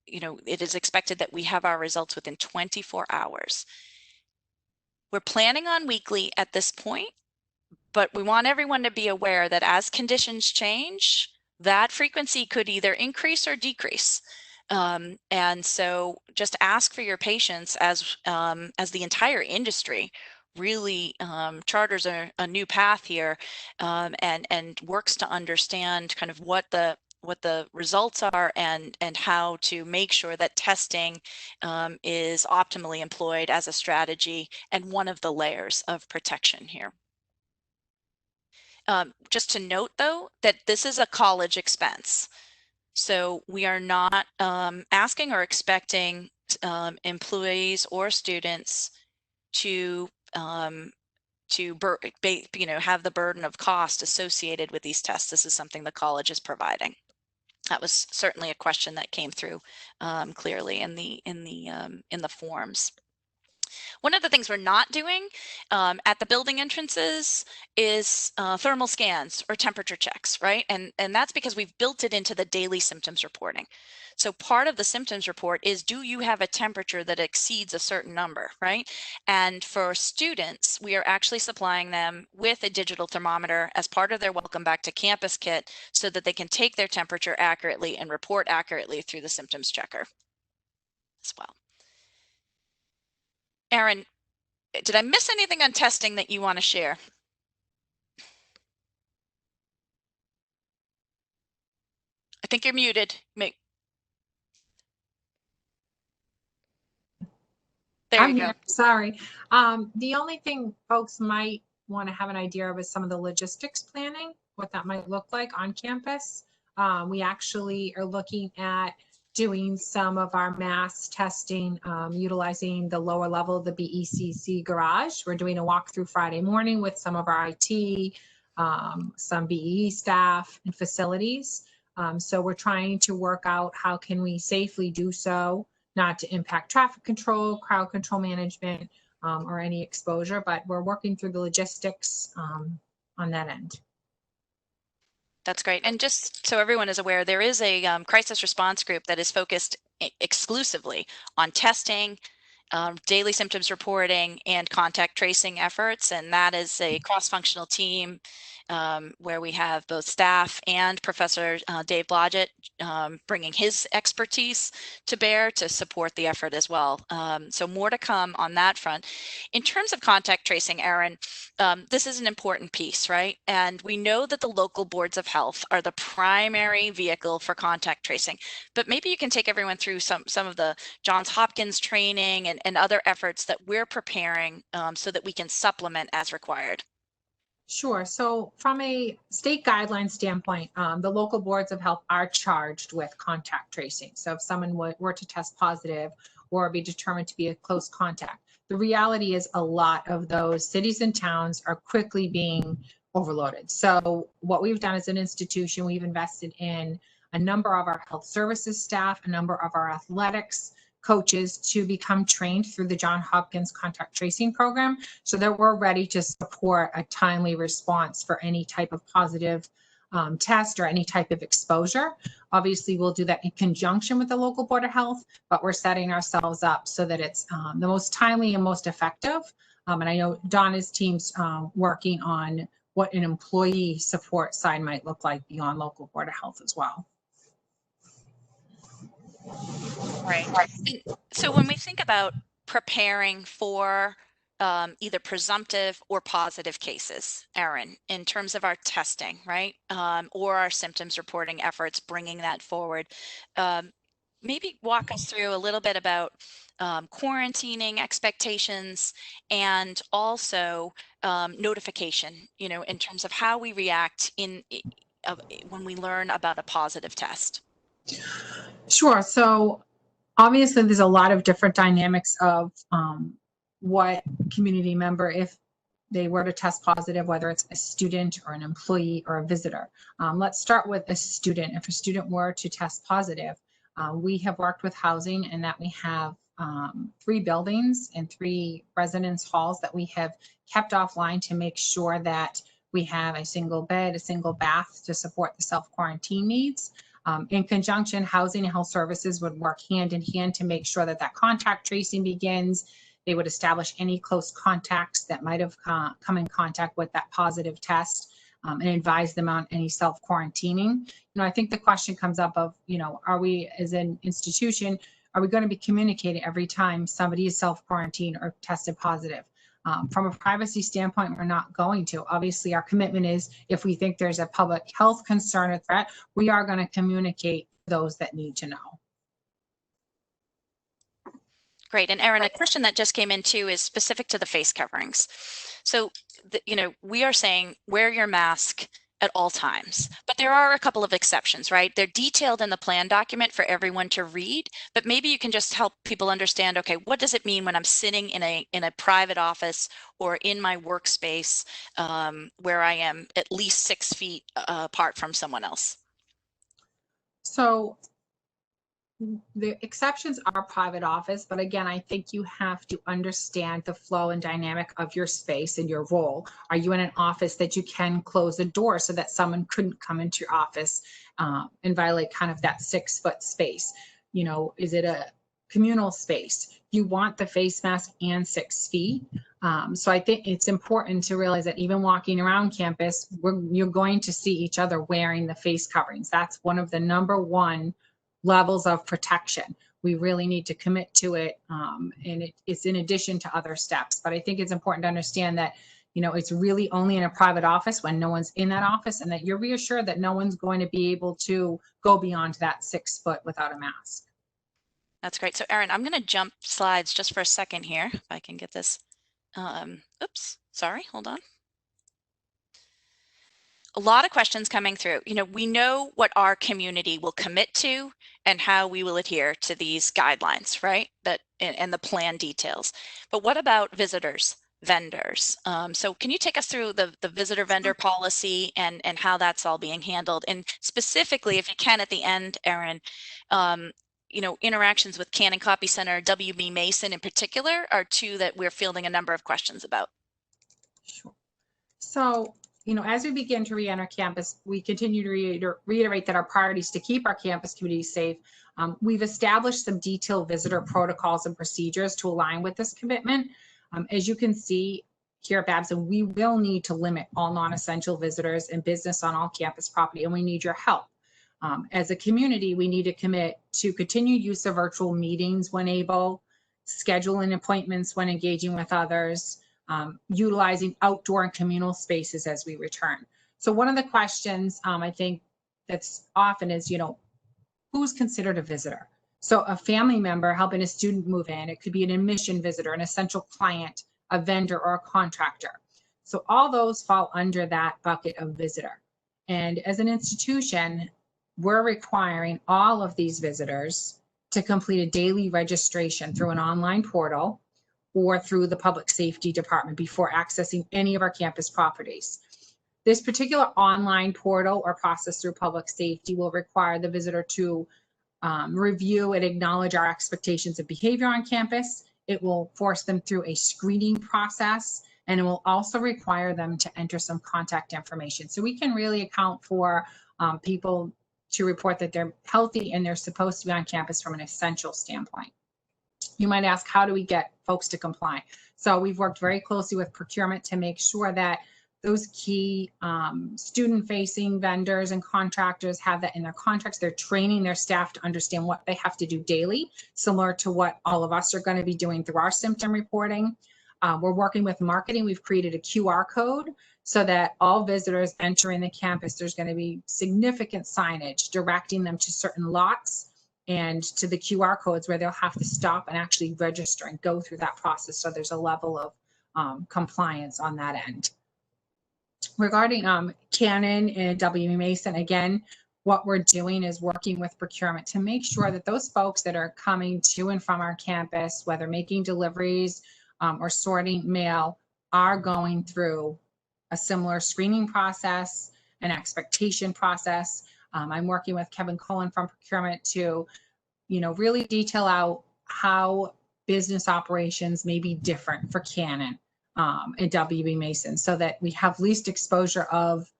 it is expected that we have our results within 24 hours. We're planning on weekly at this point, but we want everyone to be aware that as conditions change, that frequency could either increase or decrease. And so just ask for your patience as the entire industry really charters a new path here and works to understand kind of what the results are and how to make sure that testing is optimally employed as a strategy and one of the layers of protection here. Just to note, though, that this is a college expense. So we are not asking or expecting employees or students to have the burden of cost associated with these tests. This is something the college is providing. That was certainly a question that came through clearly in the forms. One of the things we're not doing at the building entrances is thermal scans or temperature checks, right? And that's because we've built it into the daily symptoms reporting. So part of the symptoms report is, do you have a temperature that exceeds a certain number, right? And for students, we are actually supplying them with a digital thermometer as part of their Welcome Back to Campus kit so that they can take their temperature accurately and report accurately through the symptoms checker as well. Aaron, did I miss anything on testing that you want to share? I think you're muted. There you go. Sorry. The only thing folks might want to have an idea of is some of the logistics planning, what that might look like on campus. We actually are looking at doing some of our mass testing, utilizing the lower level of the BECC garage. We're doing a walkthrough Friday morning with some of our IT, some BE staff and facilities. So we're trying to work out how can we safely do so, not to impact traffic control, crowd control management, or any exposure, but we're working through the logistics on that end. That's great. And just so everyone is aware, there is a crisis response group that is focused exclusively on testing, daily symptoms reporting, and contact tracing efforts. And that is a cross-functional team where we have both staff and Professor Dave Blodgett bringing his expertise to bear to support the effort as well. So more to come on that front. In terms of contact tracing, Aaron, this is an important piece, right? And we know that the local boards of health are the primary vehicle for contact tracing, but maybe you can take everyone through some of the Johns Hopkins training and other efforts that we're preparing so that we can supplement as required. Sure. So from a state guideline standpoint, the local boards of health are charged with contact tracing. So if someone were to test positive or be determined to be a close contact, the reality is a lot of those cities and towns are quickly being overloaded. So what we've done as an institution, we've invested in a number of our health services staff, a number of our athletics coaches to become trained through the Johns Hopkins contact tracing program so that we're ready to support a timely response for any type of positive test or any type of exposure. Obviously, we'll do that in conjunction with the local Board of Health, but we're setting ourselves up so that it's the most timely and most effective. And I know Donna's team's working on what an employee support side might look like beyond local Board of Health as well. Right. And so when we think about preparing for either presumptive or positive cases, Erin, in terms of our testing, right, or our symptoms reporting efforts, bringing that forward, maybe walk us through a little bit about quarantining expectations and also notification, you know, in terms of how we react when we learn about a positive test. Sure. So obviously there's a lot of different dynamics of what community member, if they were to test positive, whether it's a student or an employee or a visitor. Let's start with a student. If a student were to test positive, we have worked with housing and that we have 3 buildings and 3 residence halls that we have kept offline to make sure that we have a single bed, a single bath to support the self-quarantine needs. In conjunction, housing and health services would work hand in hand to make sure that that contact tracing begins. They would establish any close contacts that might have come in contact with that positive test and advise them on any self-quarantining. You know, I think the question comes up of, you know, are we as an institution, are we going to be communicating every time somebody is self-quarantined or tested positive? From a privacy standpoint, we're not going to. Obviously, our commitment is if we think there's a public health concern or threat, we are going to communicate those that need to know. Great. And Erin, a question that just came in too is specific to the face coverings. So, you know, we are saying wear your mask at all times, but there are a couple of exceptions, right? They're detailed in the plan document for everyone to read, but maybe you can just help people understand, okay, what does it mean when I'm sitting in a private office or in my workspace where I am at least 6 feet apart from someone else? So the exceptions are private office, but again, I think you have to understand the flow and dynamic of your space and your role. Are you in an office that you can close the door so that someone couldn't come into your office and violate kind of that 6-foot space? You know, is it a communal space? You want the face mask and 6 feet. So I think it's important to realize that even walking around campus, you're going to see each other wearing the face coverings. That's one of the #1 levels of protection. We really need to commit to it. And it's in addition to other steps. But I think it's important to understand that, you know, it's really only in a private office when no one's in that office, and that you're reassured that no one's going to be able to go beyond that 6 foot without a mask. That's great. So Erin, I'm going to jump slides just for a second here, if I can get this. Oops, sorry, hold on. A lot of questions coming through. You know, we know what our community will commit to and how we will adhere to these guidelines, right? And the plan details. But what about visitors, vendors? So can you take us through the visitor vendor policy and how that's all being handled? And specifically, if you can at the end, Erin, you know, interactions with Cannon Copy Center, WB Mason in particular are 2 that we're fielding a number of questions about. Sure. So, you know, as we begin to re-enter campus, we continue to reiterate that our priority is to keep our campus community safe. We've established some detailed visitor protocols and procedures to align with this commitment. As you can see here at Babson, we will need to limit all non-essential visitors and business on all campus property, and we need your help. As a community, we need to commit to continued use of virtual meetings when able, scheduling appointments when engaging with others, utilizing outdoor and communal spaces as we return. So one of the questions I think that's often is, you know, who's considered a visitor? So a family member helping a student move in, it could be an admission visitor, an essential client, a vendor, or a contractor. So all those fall under that bucket of visitor. And as an institution, we're requiring all of these visitors to complete a daily registration through an online portal or through the public safety department before accessing any of our campus properties. This particular online portal or process through public safety will require the visitor to review and acknowledge our expectations of behavior on campus. It will force them through a screening process, and it will also require them to enter some contact information. So we can really account for people to report that they're healthy and they're supposed to be on campus from an essential standpoint. You might ask, how do we get folks to comply? So we've worked very closely with procurement to make sure that those key student-facing vendors and contractors have that in their contracts. They're training their staff to understand what they have to do daily, similar to what all of us are going to be doing through our symptom reporting. We're working with marketing. We've created a QR code so that all visitors entering the campus, there's going to be significant signage directing them to certain lots and to the QR codes where they'll have to stop and actually register and go through that process. So there's a level of compliance on that end. Regarding Canon and W. Mason, again, what we're doing is working with procurement to make sure that those folks that are coming to and from our campus, whether making deliveries or sorting mail, are going through a similar screening process, an expectation process. I'm working with Kevin Cullen from procurement to, really detail out how business operations may be different for Canon and WB Mason, so that we have least exposure of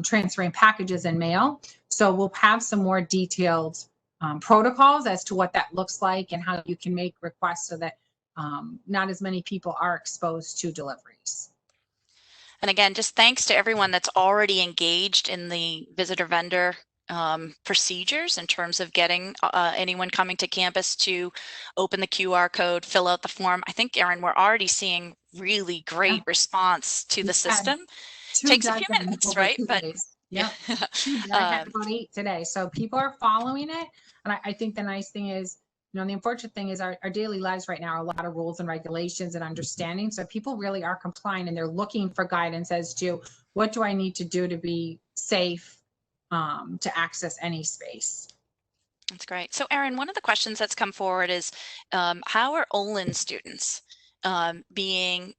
transferring packages and mail. So we'll have some more detailed protocols as to what that looks like and how you can make requests so that not as many people are exposed to deliveries. And again, just thanks to everyone that's already engaged in the visitor vendor procedures in terms of getting anyone coming to campus to open the QR code, fill out the form. I think, Erin, we're already seeing really great response to the system. Takes a few minutes, right? But yeah, I had about 8 today. So people are following it. And I think the nice thing is, the unfortunate thing is our daily lives right now are a lot of rules and regulations and understanding. So people really are complying and they're looking for guidance as to what do I need to do to be safe to access any space. That's great. So Erin, one of the questions that's come forward is how are Olin students being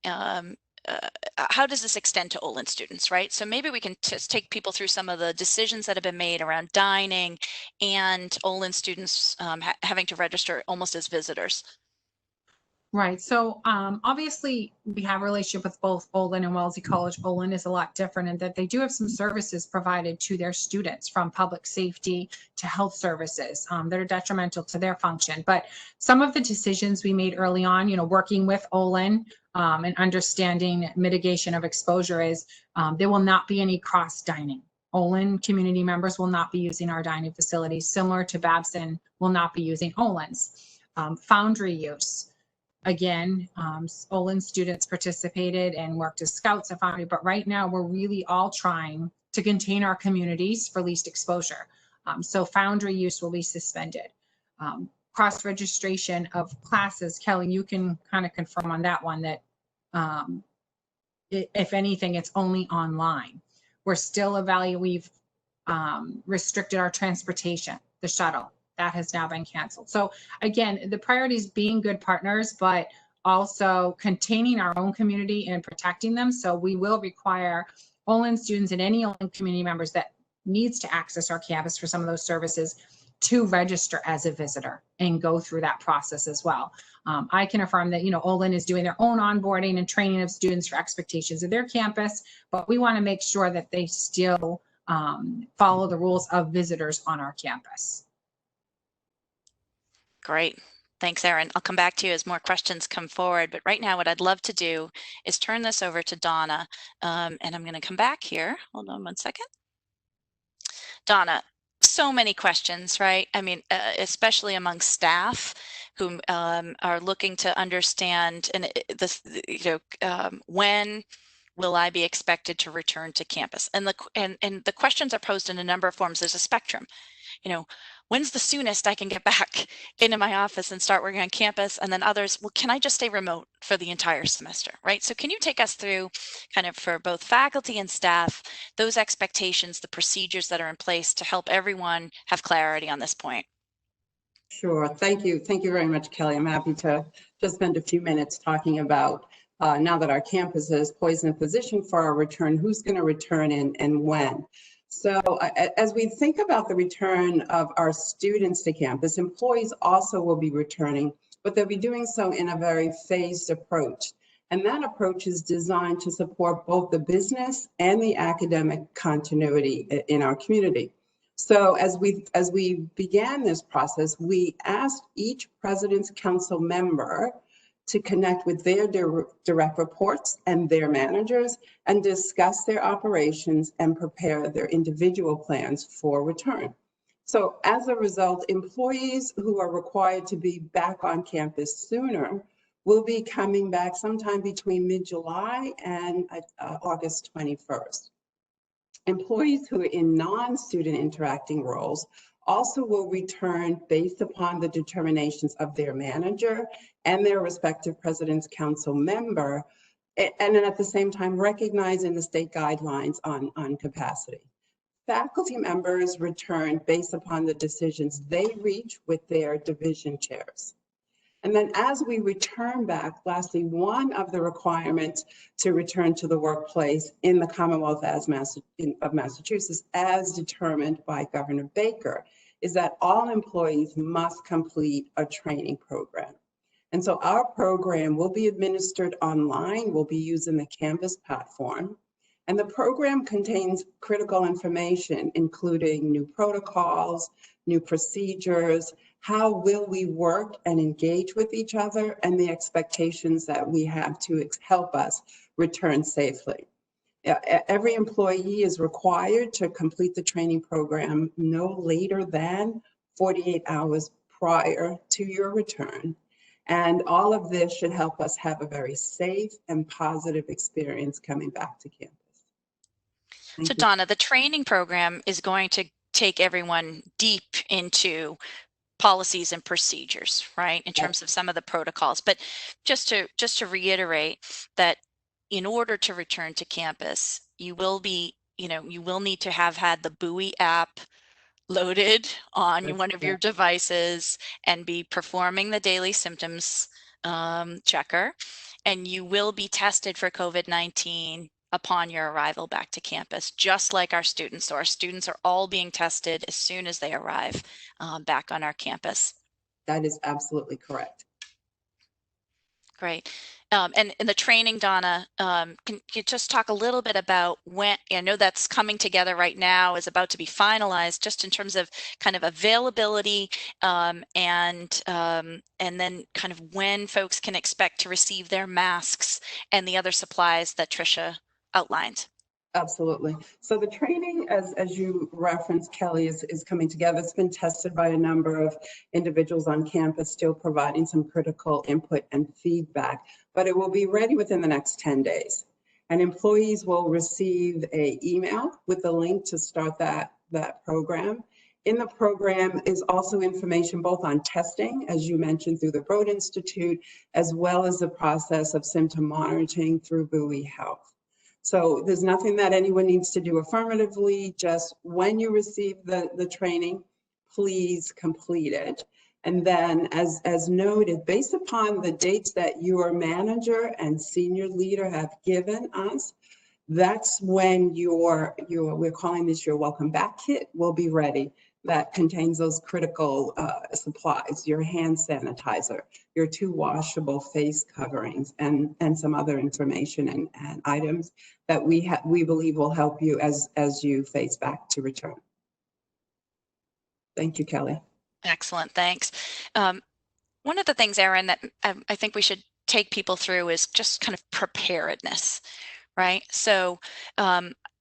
how does this extend to Olin students, right? So maybe we can just take people through some of the decisions that have been made around dining and Olin students having to register almost as visitors. Right. So obviously we have a relationship with both Olin and Wellesley College. Olin is a lot different in that they do have some services provided to their students, from public safety to health services that are detrimental to their function. But some of the decisions we made early on, working with Olin and understanding mitigation of exposure is there will not be any cross dining. Olin community members will not be using our dining facilities, similar to Babson will not be using Olin's. Foundry use. Again, Olin students participated and worked as scouts at Foundry, but right now we're really all trying to contain our communities for least exposure. So Foundry use will be suspended. Cross registration of classes, Kelly, you can kind of confirm on that one that if anything, it's only online. We're still evaluating, we've restricted our transportation, the shuttle. That has now been canceled. So again, the priority is being good partners, but also containing our own community and protecting them. So we will require Olin students and any Olin community members that needs to access our campus for some of those services to register as a visitor and go through that process as well. I can affirm that, Olin is doing their own onboarding and training of students for expectations of their campus, but we want to make sure that they still follow the rules of visitors on our campus. Great. Thanks, Erin. I'll come back to you as more questions come forward. But right now, what I'd love to do is turn this over to Donna. And I'm going to come back here. Hold on one second. Donna, so many questions, right? I mean, especially among staff who are looking to understand and this, when will I be expected to return to campus? And the questions are posed in a number of forms. There's a spectrum. When's the soonest I can get back into my office and start working on campus? And then others, well, can I just stay remote for the entire semester, right? So can you take us through kind of for both faculty and staff, those expectations, the procedures that are in place to help everyone have clarity on this point? Sure. Thank you. Thank you very much, Kelly. I'm happy to just spend a few minutes talking about now that our campus is poised in position for our return, who's going to return and when. So as we think about the return of our students to campus, employees also will be returning, but they'll be doing so in a very phased approach. And that approach is designed to support both the business and the academic continuity in our community. So as we began this process, we asked each President's Council member to connect with their direct reports and their managers and discuss their operations and prepare their individual plans for return. So as a result, employees who are required to be back on campus sooner will be coming back sometime between mid-July and August 21st. Employees who are in non-student interacting roles also will return based upon the determinations of their manager and their respective President's Council member, and then at the same time recognizing the state guidelines on capacity. Faculty members return based upon the decisions they reach with their division chairs. And then as we return back, lastly, one of the requirements to return to the workplace in the Commonwealth of Massachusetts, as determined by Governor Baker, is that all employees must complete a training program. And so our program will be administered online. We'll be using the Canvas platform. And the program contains critical information, including new protocols, new procedures, how will we work and engage with each other, and the expectations that we have to help us return safely. Every employee is required to complete the training program no later than 48 hours prior to your return. And all of this should help us have a very safe and positive experience coming back to campus. So Donna, the training program is going to take everyone deep into policies and procedures, right? In terms of some of the protocols. But just to reiterate that in order to return to campus, you will need to have had the Buoy app loaded on one of your devices and be performing the daily symptoms checker. And you will be tested for COVID-19 upon your arrival back to campus, just like our students. So our students are all being tested as soon as they arrive back on our campus. That is absolutely correct. Great. And in the training, Donna, can you just talk a little bit about when, I know that's coming together right now, is about to be finalized, just in terms of kind of availability and then kind of when folks can expect to receive their masks and the other supplies that Tricia outlined. Absolutely. So the training, as you referenced, Kelly, is coming together. It's been tested by a number of individuals on campus, still providing some critical input and feedback, but it will be ready within the next 10 days. And employees will receive an email with the link to start that program. In the program is also information both on testing, as you mentioned, through the Broad Institute, as well as the process of symptom monitoring through Buoy Health. So there's nothing that anyone needs to do affirmatively, just when you receive the training, please complete it. And then as noted, based upon the dates that your manager and senior leader have given us, that's when we're calling this your welcome back kit will be ready. That contains those critical supplies, your hand sanitizer, your 2 washable face coverings, and some other information and items that we believe will help you as you face back to return. Thank you, Kelly. Excellent, thanks. One of the things, Erin, that I think we should take people through is just kind of preparedness, right? So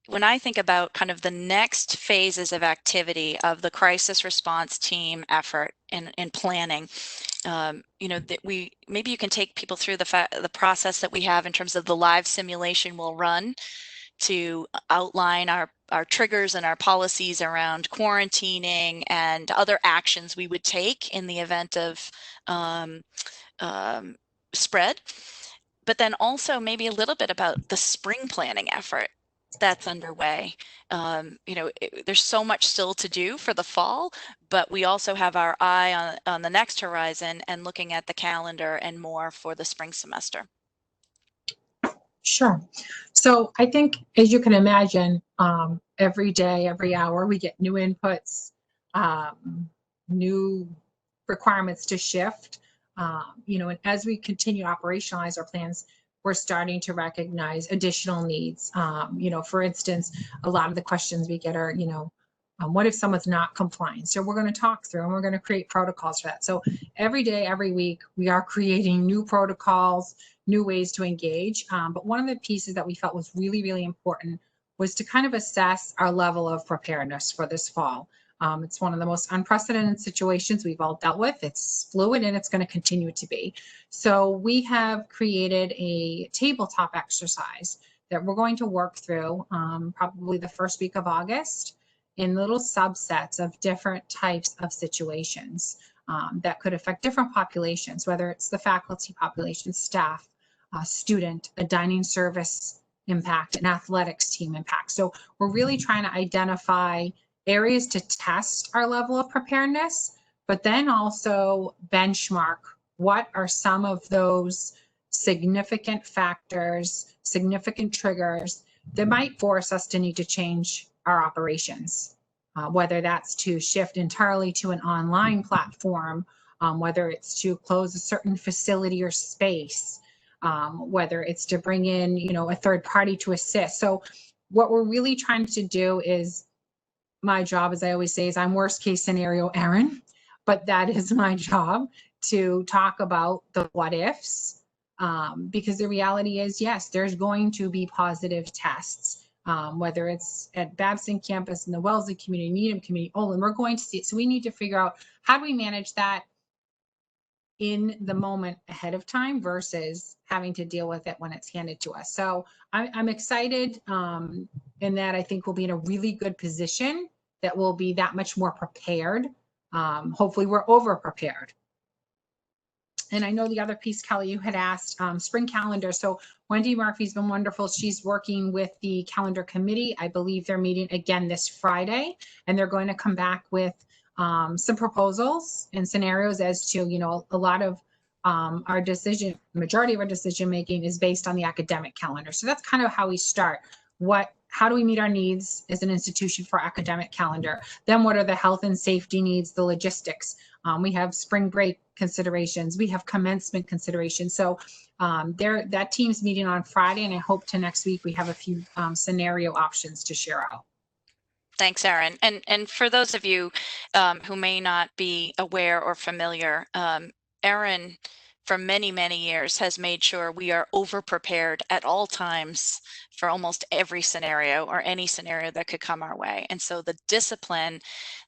when I think about kind of the next phases of activity of the crisis response team effort in planning, that maybe you can take people through the process that we have in terms of the live simulation we'll run to outline our triggers and our policies around quarantining and other actions we would take in the event of spread, but then also maybe a little bit about the spring planning effort that's underway. There's so much still to do for the fall, but we also have our eye on the next horizon and looking at the calendar and more for the spring semester. Sure. So I think, as you can imagine, every day, every hour, we get new inputs, new requirements to shift. And as we continue to operationalize our plans, we're starting to recognize additional needs. For instance, a lot of the questions we get are, what if someone's not compliant? So we're going to talk through and we're going to create protocols for that. So every day, every week, we are creating new protocols, new ways to engage. But one of the pieces that we felt was really, really important was to kind of assess our level of preparedness for this fall. It's one of the most unprecedented situations we've all dealt with. It's fluid and it's going to continue to be. So we have created a tabletop exercise that we're going to work through probably the first week of August in little subsets of different types of situations that could affect different populations, whether it's the faculty population, staff, student, a dining service impact, an athletics team impact. So we're really trying to identify areas to test our level of preparedness, but then also benchmark what are some of those significant factors, significant triggers that might force us to need to change our operations, whether that's to shift entirely to an online platform, whether it's to close a certain facility or space, whether it's to bring in, a third party to assist. So what we're really trying to do is, my job, as I always say, is I'm worst case scenario Erin, but that is my job to talk about the what ifs, because the reality is, yes, there's going to be positive tests, whether it's at Babson campus, in the Wellesley community, Needham community, Olin, we're going to see it. So we need to figure out how do we manage that in the moment ahead of time versus having to deal with it when it's handed to us. So I'm excited in that I think we'll be in a really good position, that we'll be that much more prepared. Hopefully we're over prepared. And I know the other piece, Kelly, you had asked, spring calendar. So Wendy Murphy's been wonderful. She's working with the calendar committee. I believe they're meeting again this Friday, and they're going to come back with some proposals and scenarios as to, a lot of our majority of our decision making is based on the academic calendar. So that's kind of how we start. How do we meet our needs as an institution for academic calendar? Then what are the health and safety needs, the logistics? We have spring break considerations. We have commencement considerations. So that team's meeting on Friday, and I hope to next week we have a few scenario options to share out. Thanks, Erin. And for those of you who may not be aware or familiar, Erin, for many, many years, has made sure we are over-prepared at all times for almost every scenario or any scenario that could come our way. And so the discipline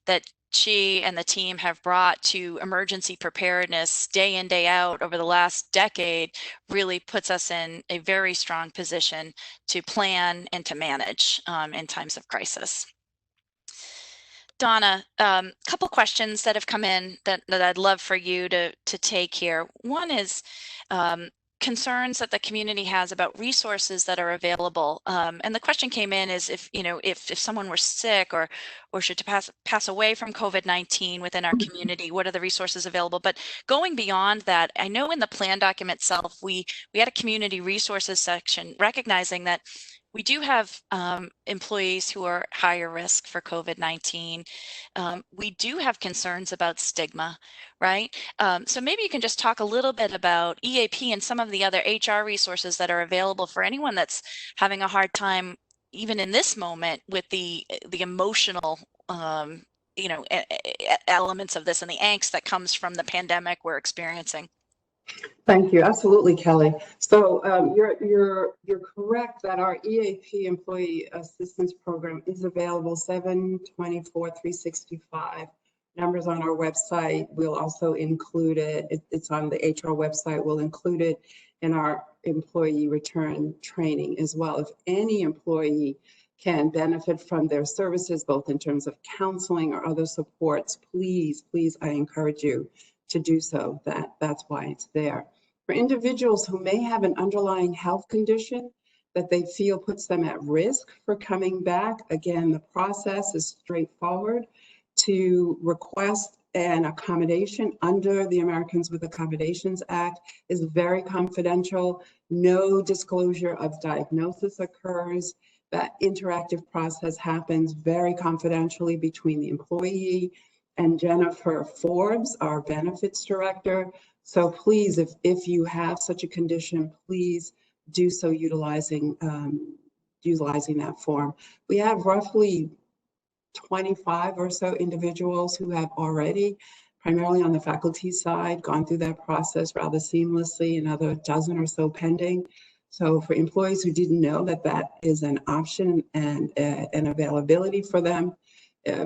that she and the team have brought to emergency preparedness day in, day out over the last decade really puts us in a very strong position to plan and to manage in times of crisis. Donna, a couple questions that have come in that I'd love for you to take here. One is concerns that the community has about resources that are available. And the question came in is if someone were sick or should pass away from COVID-19 within our community, what are the resources available? But going beyond that, I know in the plan document itself, we had a community resources section recognizing that we do have employees who are higher risk for COVID-19. We do have concerns about stigma, right? So maybe you can just talk a little bit about EAP and some of the other HR resources that are available for anyone that's having a hard time, even in this moment, with the emotional elements of this and the angst that comes from the pandemic we're experiencing. Thank you. Absolutely, Kelly. So you're correct that our EAP Employee Assistance Program is available 7/24/365. Numbers on our website. We'll also include it. It's on the HR website. We'll include it in our employee return training as well. If any employee can benefit from their services, both in terms of counseling or other supports, please, I encourage you to do so. That's why it's there. For individuals who may have an underlying health condition that they feel puts them at risk for coming back, again, the process is straightforward. To request an accommodation under the Americans with Accommodations Act is very confidential. No disclosure of diagnosis occurs. That interactive process happens very confidentially between the employee and Jennifer Forbes, our benefits director. So please, if you have such a condition, please do so utilizing that form. We have roughly 25 or so individuals who have already, primarily on the faculty side, gone through that process rather seamlessly, another dozen or so pending. So for employees who didn't know that that is an option and an availability for them,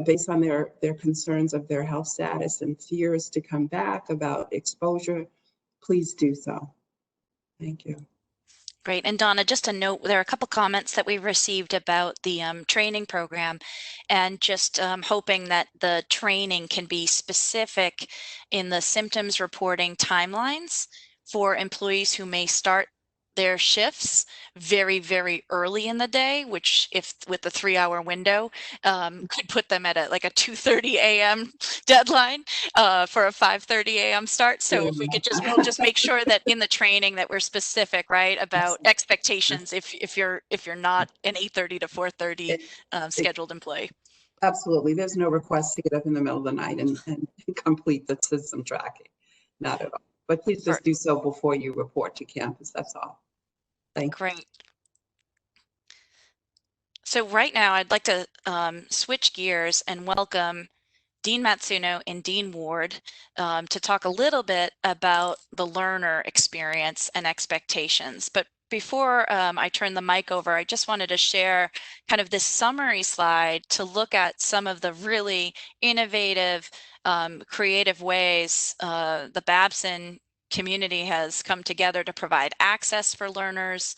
based on their concerns of their health status and fears to come back about exposure, please do so. Thank you. Great. And Donna, just a note, there are a couple comments that we received about the training program, and just hoping that the training can be specific in the symptoms reporting timelines for employees who may start their shifts very, very early in the day, which, if with the 3-hour window, could put them at like a 2:30 a.m. deadline for a 5:30 a.m. start. So if we could we'll just make sure that in the training that we're specific, right, about expectations if you're not an 8:30 to 4:30 scheduled employee. Absolutely. There's no request to get up in the middle of the night and complete the system tracking. Not at all. But please just do so before you report to campus. That's all. Thank you. Great. So right now I'd like to switch gears and welcome Dean Matsuno and Dean Ward to talk a little bit about the learner experience and expectations. But before I turn the mic over, I just wanted to share kind of this summary slide to look at some of the really innovative, creative ways the Babson community has come together to provide access for learners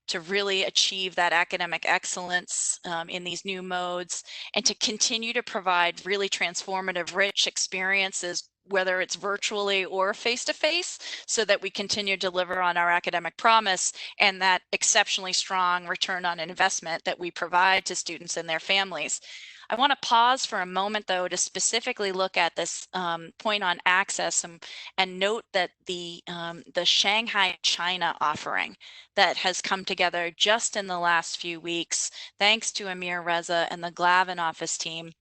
to really achieve that academic excellence in these new modes, and to continue to provide really transformative, rich experiences, whether it's virtually or face-to-face, so that we continue to deliver on our academic promise and that exceptionally strong return on investment that we provide to students and their families. I want to pause for a moment, though, to specifically look at this point on access and note that the Shanghai, China offering that has come together just in the last few weeks, thanks to Amir Reza and the Glavin office team,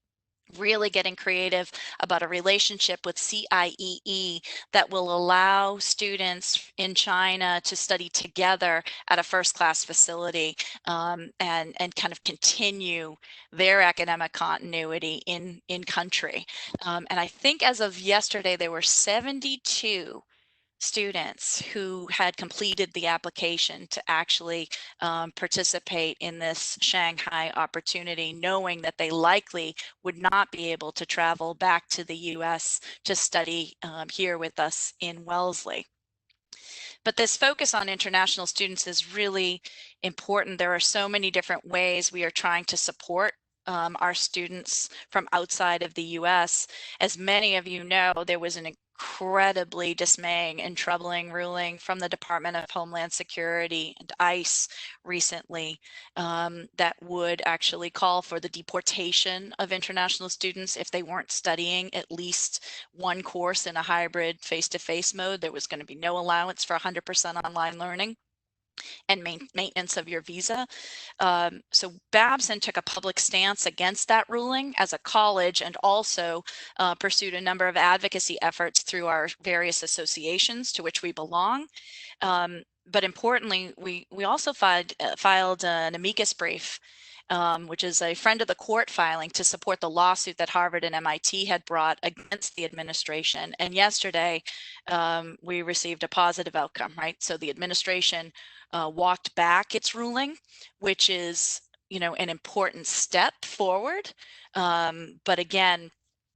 really getting creative about a relationship with CIEE that will allow students in China to study together at a first-class facility and kind of continue their academic continuity in country. And I think as of yesterday, there were 72 students who had completed the application to actually participate in this Shanghai opportunity, knowing that they likely would not be able to travel back to the US to study here with us in Wellesley. But this focus on international students is really important. There are so many different ways we are trying to support our students from outside of the US. As many of you know, there was an incredibly dismaying and troubling ruling from the Department of Homeland Security and ICE recently that would actually call for the deportation of international students if they weren't studying at least one course in a hybrid face-to-face mode. There was going to be no allowance for 100% online learning and maintenance of your visa. So Babson took a public stance against that ruling as a college, and also pursued a number of advocacy efforts through our various associations to which we belong. But importantly, we also filed an amicus brief, which is a friend of the court filing to support the lawsuit that Harvard and MIT had brought against the administration. And yesterday, we received a positive outcome, right? So the administration walked back its ruling, which is, an important step forward. But again,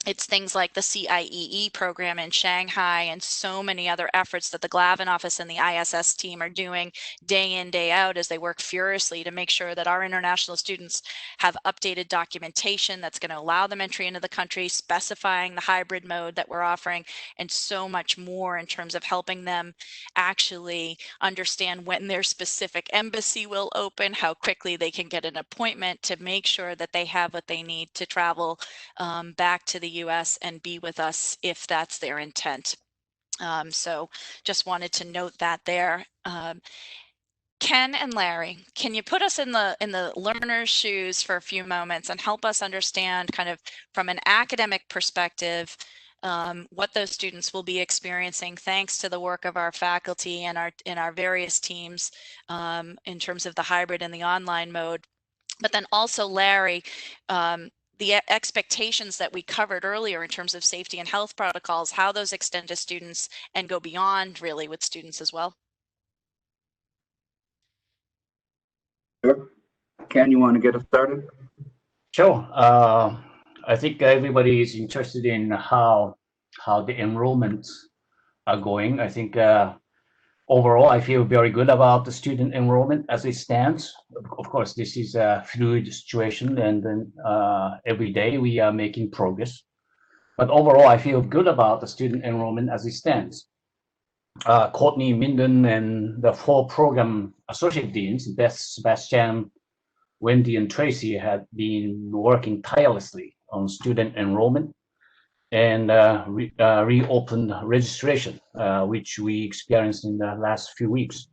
it's things like the CIEE program in Shanghai and so many other efforts that the Glavin office and the ISS team are doing day in, day out as they work furiously to make sure that our international students have updated documentation that's going to allow them entry into the country, specifying the hybrid mode that we're offering, and so much more in terms of helping them actually understand when their specific embassy will open, how quickly they can get an appointment to make sure that they have what they need to travel back to the US and be with us if that's their intent. So just wanted to note that there. Ken and Larry, can you put us in the learner's shoes for a few moments and help us understand kind of from an academic perspective what those students will be experiencing thanks to the work of our faculty and our various teams in terms of the hybrid and the online mode. But then also, Larry, the expectations that we covered earlier in terms of safety and health protocols, how those extend to students and go beyond really with students as well. Sure. Ken, you want to get us started? Sure. I think everybody is interested in how the enrollments are going. I think overall, I feel very good about the student enrollment as it stands. Of course, this is a fluid situation, and then every day we are making progress. But overall, I feel good about the student enrollment as it stands. Courtney, Minden, and the 4 program associate deans, Beth, Sebastian, Wendy, and Tracy, had been working tirelessly on student enrollment and reopened registration, which we experienced in the last few weeks.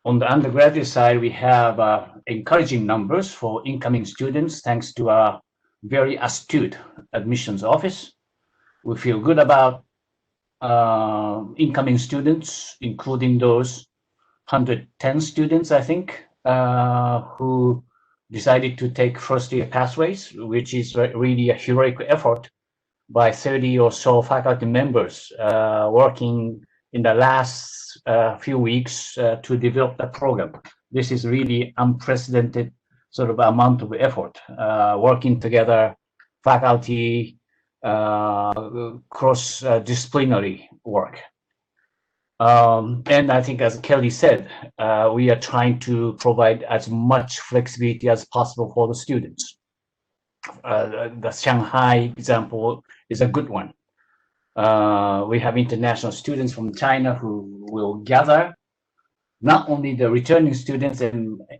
On the undergraduate side, we have encouraging numbers for incoming students thanks to our very astute admissions office. We feel good about incoming students, including those 110 students, I think, who decided to take first-year pathways, which is really a heroic effort by 30 or so faculty members working in the last few weeks to develop the program. This is really unprecedented sort of amount of effort, working together, faculty, cross-disciplinary work. And I think, as Kelly said, we are trying to provide as much flexibility as possible for the students. The Shanghai example is a good one. We have international students from China who will gather not only the returning students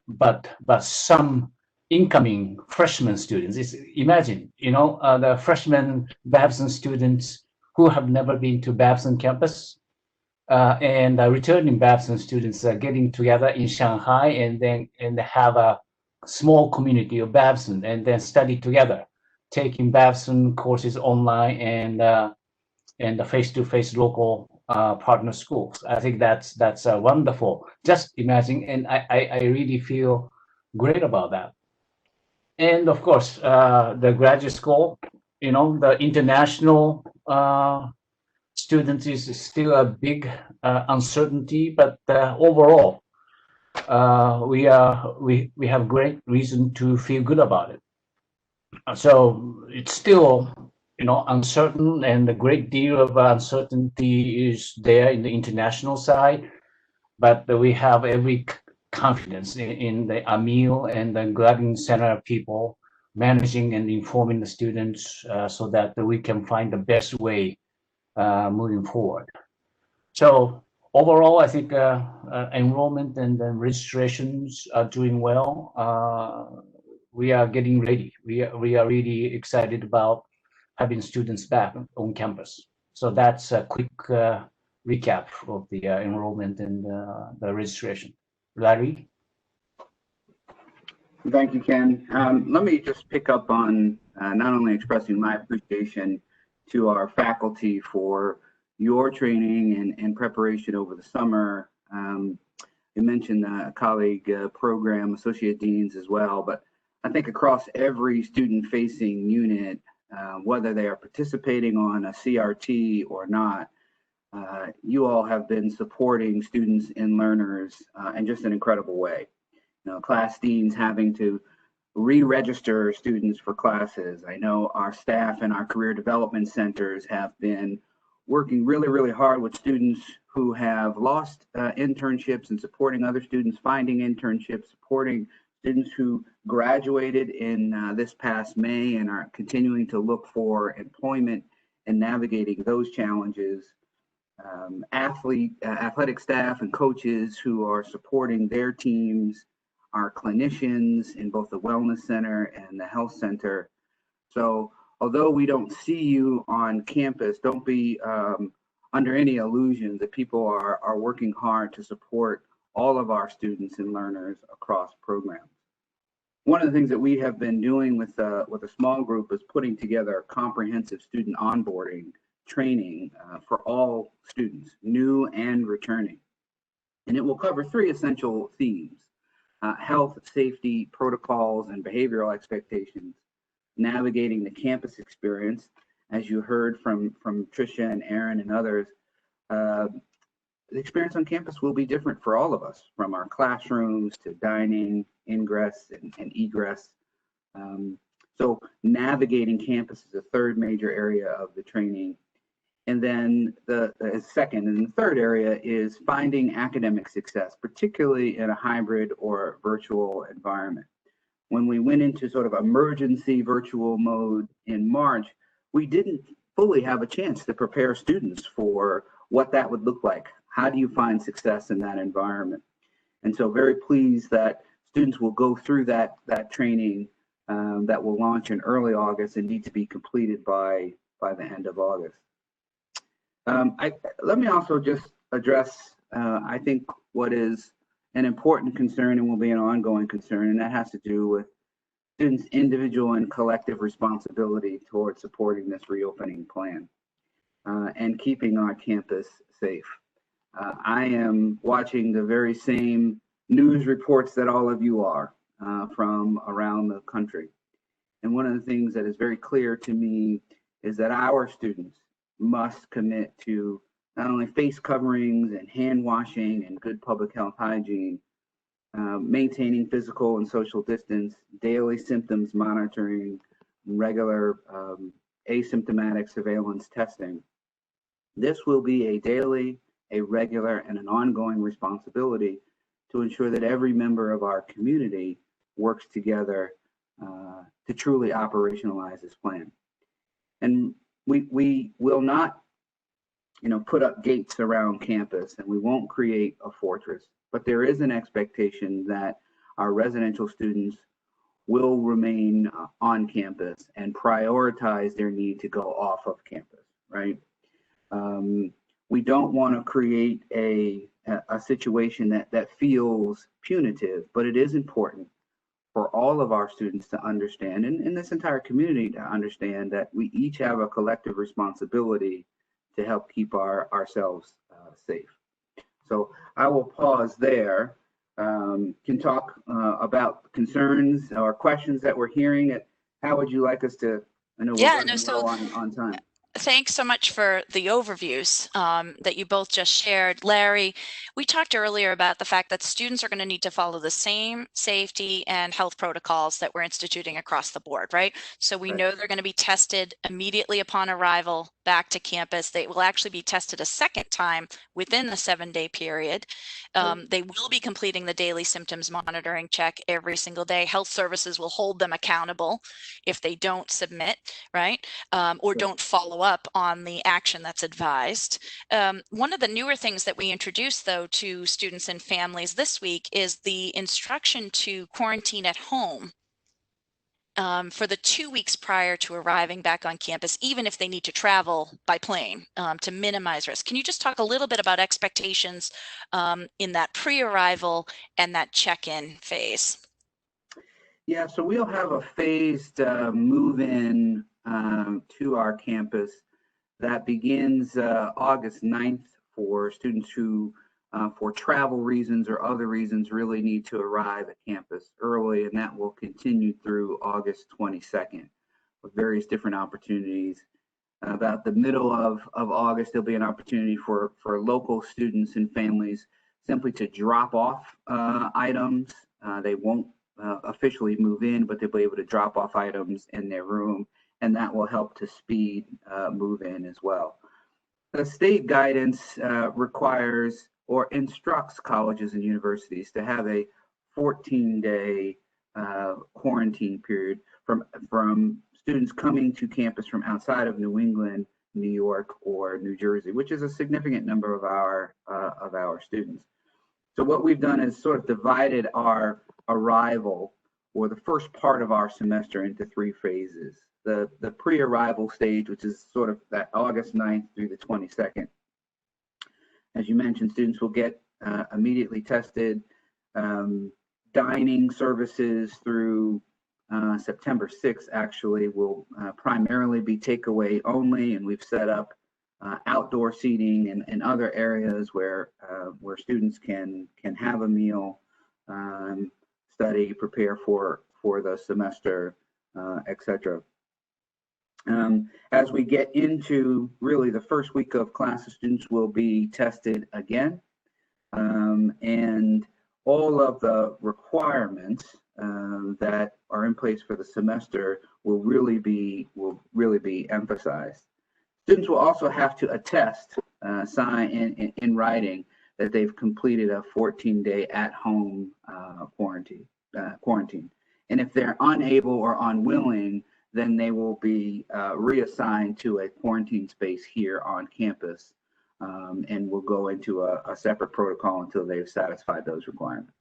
but some incoming freshman students. Imagine, the freshman Babson students who have never been to Babson campus and the returning Babson students are getting together in Shanghai and have a small community of Babson and then study together, taking Babson courses online and the face-to-face local partner schools. I think that's wonderful. Just imagine, and I really feel great about that. And of course, the graduate school, the international students is still a big uncertainty, but overall, we have great reason to feel good about it. So it's still, uncertain, and a great deal of uncertainty is there in the international side, but we have every confidence in the AMIL and the Gladden Center people managing and informing the students so that we can find the best way moving forward. So overall, I think enrollment and registrations are doing well. We are getting ready. We are really excited about having students back on campus. So that's a quick recap of the enrollment and the registration. Larry? Thank you, Ken. Let me just pick up on not only expressing my appreciation to our faculty for your training and preparation over the summer. You mentioned colleague program associate deans as well, but I think across every student-facing unit, whether they are participating on a CRT or not, you all have been supporting students and learners in just an incredible way. Class deans having to re-register students for classes. I know our staff and our career development centers have been working really, really hard with students who have lost internships and supporting other students finding internships, supporting students who graduated in this past May and are continuing to look for employment and navigating those challenges. Athletic staff and coaches who are supporting their teams, our clinicians in both the Wellness Center and the Health Center. So although we don't see you on campus, don't be under any illusion that people are working hard to support all of our students and learners across programs. One of the things that we have been doing with a small group is putting together comprehensive student onboarding training for all students, new and returning. And it will cover 3 essential themes: health, safety, protocols, and behavioral expectations, navigating the campus experience. As you heard from Tricia and Aaron and others, the experience on campus will be different for all of us, from our classrooms to dining, ingress, and egress. So navigating campus is the 3rd major area of the training. And then the second and the 3rd area is finding academic success, particularly in a hybrid or virtual environment. When we went into sort of emergency virtual mode in March, we didn't fully have a chance to prepare students for what that would look like. How do you find success in that environment? And so very pleased that students will go through that training that will launch in early August and need to be completed by the end of August. Let me also just address, I think, what is an important concern and will be an ongoing concern, and that has to do with students' individual and collective responsibility towards supporting this reopening plan and keeping our campus safe. I am watching the very same news reports that all of you are from around the country. And one of the things that is very clear to me is that our students must commit to not only face coverings and hand washing and good public health hygiene, maintaining physical and social distance, daily symptoms monitoring, regular asymptomatic surveillance testing. This will be a daily, a regular, and an ongoing responsibility to ensure that every member of our community works together to truly operationalize this plan. And we will not, put up gates around campus, and we won't create a fortress, but there is an expectation that our residential students will remain on campus and prioritize their need to go off of campus, right? We don't want to create a situation that feels punitive, but it is important for all of our students to understand, and this entire community to understand, that we each have a collective responsibility to help keep ourselves safe. So I will pause there. Can talk about concerns or questions that we're hearing. How would you like us to? I know we're running low on time. Thanks so much for the overviews that you both just shared. Larry, we talked earlier about the fact that students are going to need to follow the same safety and health protocols that we're instituting across the board, right? So we know they're going to be tested immediately upon arrival back to campus. They will actually be tested a second time within the 7-day period. They will be completing the daily symptoms monitoring check every single day. Health services will hold them accountable if they don't submit, right? Or don't follow up on the action that's advised. One of the newer things that we introduced, though, to students and families this week is the instruction to quarantine at home for the 2 weeks prior to arriving back on campus, even if they need to travel by plane to minimize risk. Can you just talk a little bit about expectations in that pre-arrival and that check-in phase? Yeah, so we'll have a phased move-in to our campus that begins August 9th for students who, for travel reasons or other reasons, really need to arrive at campus early, and that will continue through August 22nd with various different opportunities. About the middle of August, there'll be an opportunity for local students and families simply to drop off items. They won't officially move in, but they'll be able to drop off items in their room, and that will help to speed move in as well. The state guidance requires or instructs colleges and universities to have a 14-day quarantine period from students coming to campus from outside of New England, New York, or New Jersey, which is a significant number of our students. So what we've done is sort of divided our arrival the first part of our semester into 3 phases. The pre-arrival stage, which is sort of that August 9th through the 22nd. As you mentioned, students will get immediately tested. Dining services through September 6th actually will primarily be takeaway only, and we've set up outdoor seating and other areas where students can have a meal, study, prepare for the semester, etc. As we get into really the first week of class, the students will be tested again, and all of the requirements that are in place for the semester will really be emphasized. Students will also have to attest, sign in writing that they've completed a 14-day at-home quarantine. And if they're unable or unwilling, then they will be reassigned to a quarantine space here on campus, and will go into a separate protocol until they've satisfied those requirements.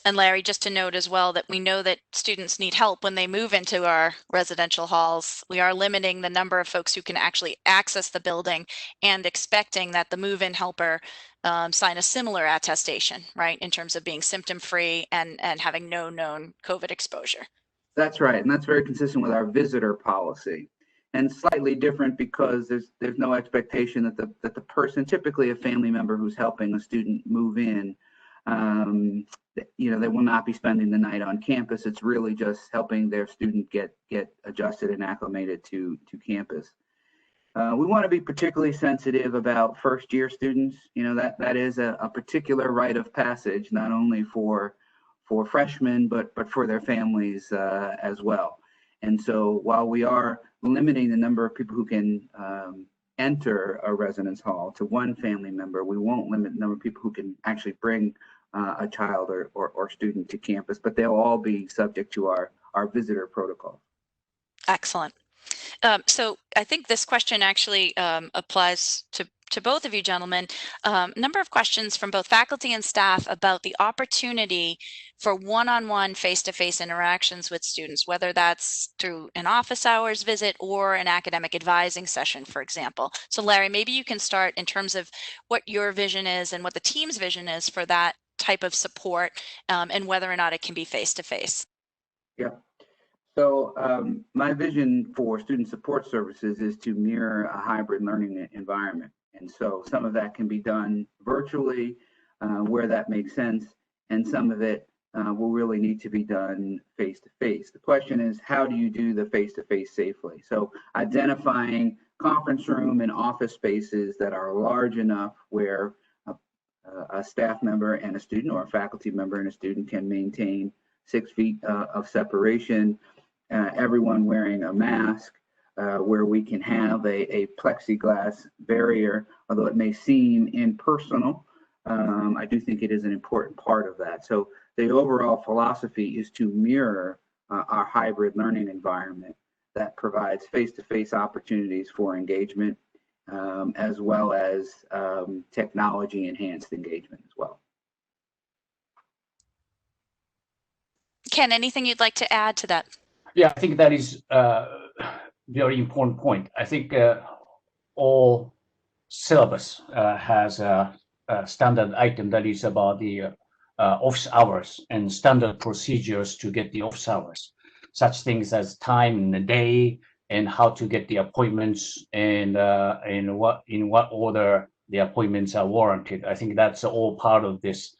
And Larry, just to note as well that we know that students need help when they move into our residential halls. We are limiting the number of folks who can actually access the building and expecting that the move-in helper sign a similar attestation, right, in terms of being symptom-free and having no known COVID exposure. That's right, and that's very consistent with our visitor policy, and slightly different because there's no expectation that the person, typically a family member who's helping a student move in, they will not be spending the night on campus. It's really just helping their student get adjusted and acclimated to campus. We want to be particularly sensitive about first-year students. That is a particular rite of passage, not only for freshmen, but for their families as well. And so while we are limiting the number of people who can enter a residence hall to one family member, we won't limit the number of people who can actually bring a child or student to campus, but they'll all be subject to our visitor protocol. Excellent. So I think this question actually applies to both of you gentlemen. Number of questions from both faculty and staff about the opportunity for one-on-one face-to-face interactions with students, whether that's through an office hours visit or an academic advising session, for example. So Larry, maybe you can start in terms of what your vision is and what the team's vision is for that type of support, and whether or not it can be face-to-face. Yeah. So my vision for student support services is to mirror a hybrid learning environment. And so some of that can be done virtually where that makes sense, and some of it will really need to be done face-to-face. The question is, how do you do the face-to-face safely? So identifying conference room and office spaces that are large enough where a staff member and a student, or a faculty member and a student, can maintain 6 feet of separation, everyone wearing a mask, where we can have a plexiglass barrier, although it may seem impersonal. I do think it is an important part of that. So the overall philosophy is to mirror our hybrid learning environment that provides face-to-face opportunities for engagement, as well as technology-enhanced engagement as well. Ken, anything you'd like to add to that? Yeah, I think that is a very important point. I think all syllabus has a standard item that is about the office hours and standard procedures to get the office hours, such things as time in the day and how to get the appointments and in what order the appointments are warranted. I think that's all part of this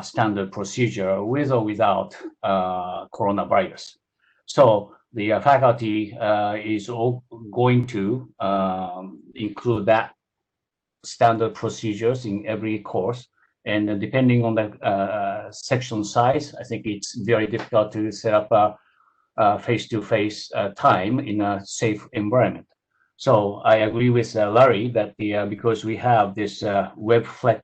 standard procedure, with or without coronavirus. So the faculty is all going to include that standard procedures in every course. And depending on the section size, I think it's very difficult to set up a face-to-face time in a safe environment. So I agree with Larry that because we have this WebFlex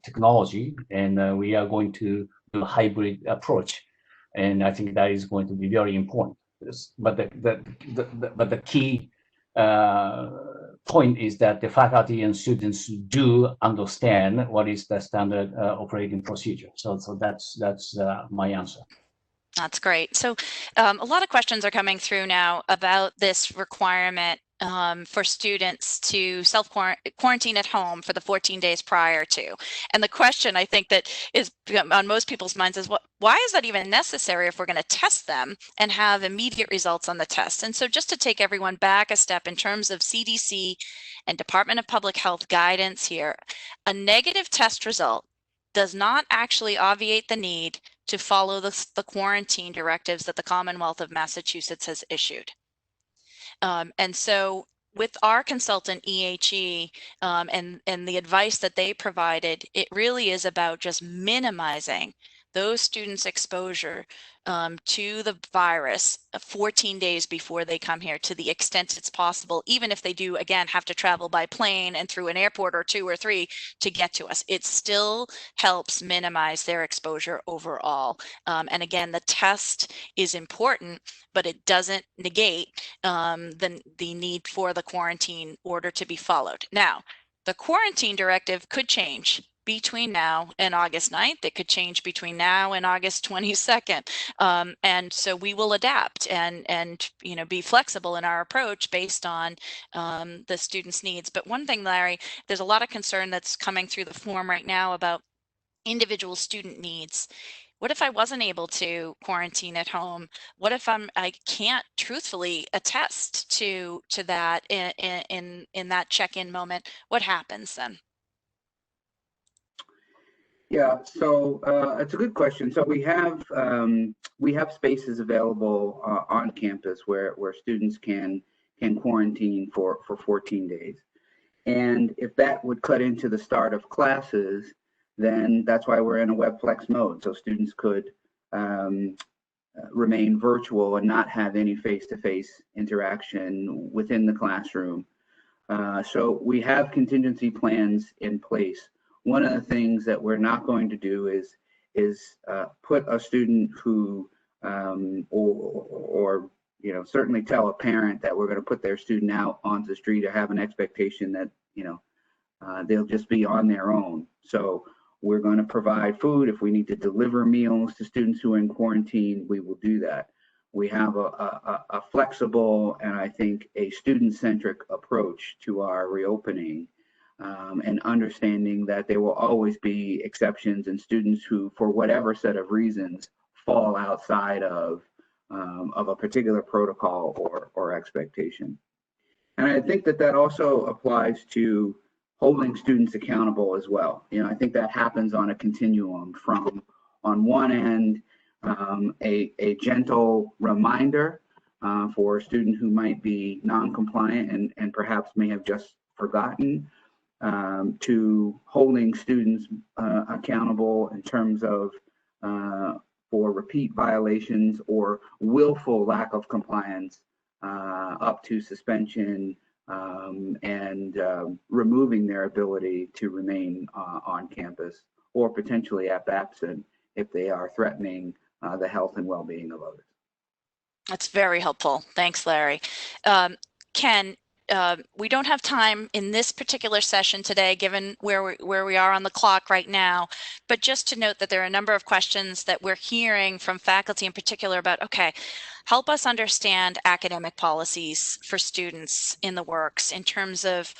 technology, and we are going to do a hybrid approach, and I think that is going to be very important. But the key point is that the faculty and students do understand what is the standard operating procedure. So that's my answer. That's great. So a lot of questions are coming through now about this requirement for students to self-quarantine at home for the 14 days prior to. And the question I think that is on most people's minds is, why is that even necessary if we're going to test them and have immediate results on the test? And so just to take everyone back a step in terms of CDC and Department of Public Health guidance here, a negative test result does not actually obviate the need to follow the quarantine directives that the Commonwealth of Massachusetts has issued. And so with our consultant EHE and the advice that they provided, it really is about just minimizing those students' exposure to the virus 14 days before they come here, to the extent it's possible, even if they do, again, have to travel by plane and through an airport or 2 or 3 to get to us. It still helps minimize their exposure overall. And again, the test is important, but it doesn't negate the need for the quarantine order to be followed. Now, the quarantine directive could change between now and August 9th. It could change between now and August 22nd. And so we will adapt and be flexible in our approach based on the students' needs. But one thing, Larry, there's a lot of concern that's coming through the form right now about individual student needs. What if I wasn't able to quarantine at home? What if I can't truthfully attest to that in that check-in moment? What happens then? Yeah, so it's a good question. So we have spaces available on campus where students can quarantine for 14 days. And if that would cut into the start of classes, then that's why we're in a WebFlex mode. So students could remain virtual and not have any face-to-face interaction within the classroom. So we have contingency plans in place. One of the things that we're not going to do is put a student who, or certainly tell a parent that we're going to put their student out onto the street or have an expectation that they'll just be on their own. So we're going to provide food. If we need to deliver meals to students who are in quarantine, we will do that. We have a flexible and I think a student-centric approach to our reopening. And understanding that there will always be exceptions and students who, for whatever set of reasons, fall outside of a particular protocol or expectation. And I think that also applies to holding students accountable as well. I think that happens on a continuum from, on one end, a gentle reminder for a student who might be non-compliant and perhaps may have just forgotten, to holding students accountable in terms of for repeat violations or willful lack of compliance, up to suspension and removing their ability to remain on campus or potentially at Babson if they are threatening the health and well-being of others. That's very helpful. Thanks, Larry. Ken, we don't have time in this particular session today, given where we are on the clock right now, but just to note that there are a number of questions that we're hearing from faculty in particular about, okay, help us understand academic policies for students in the works in terms of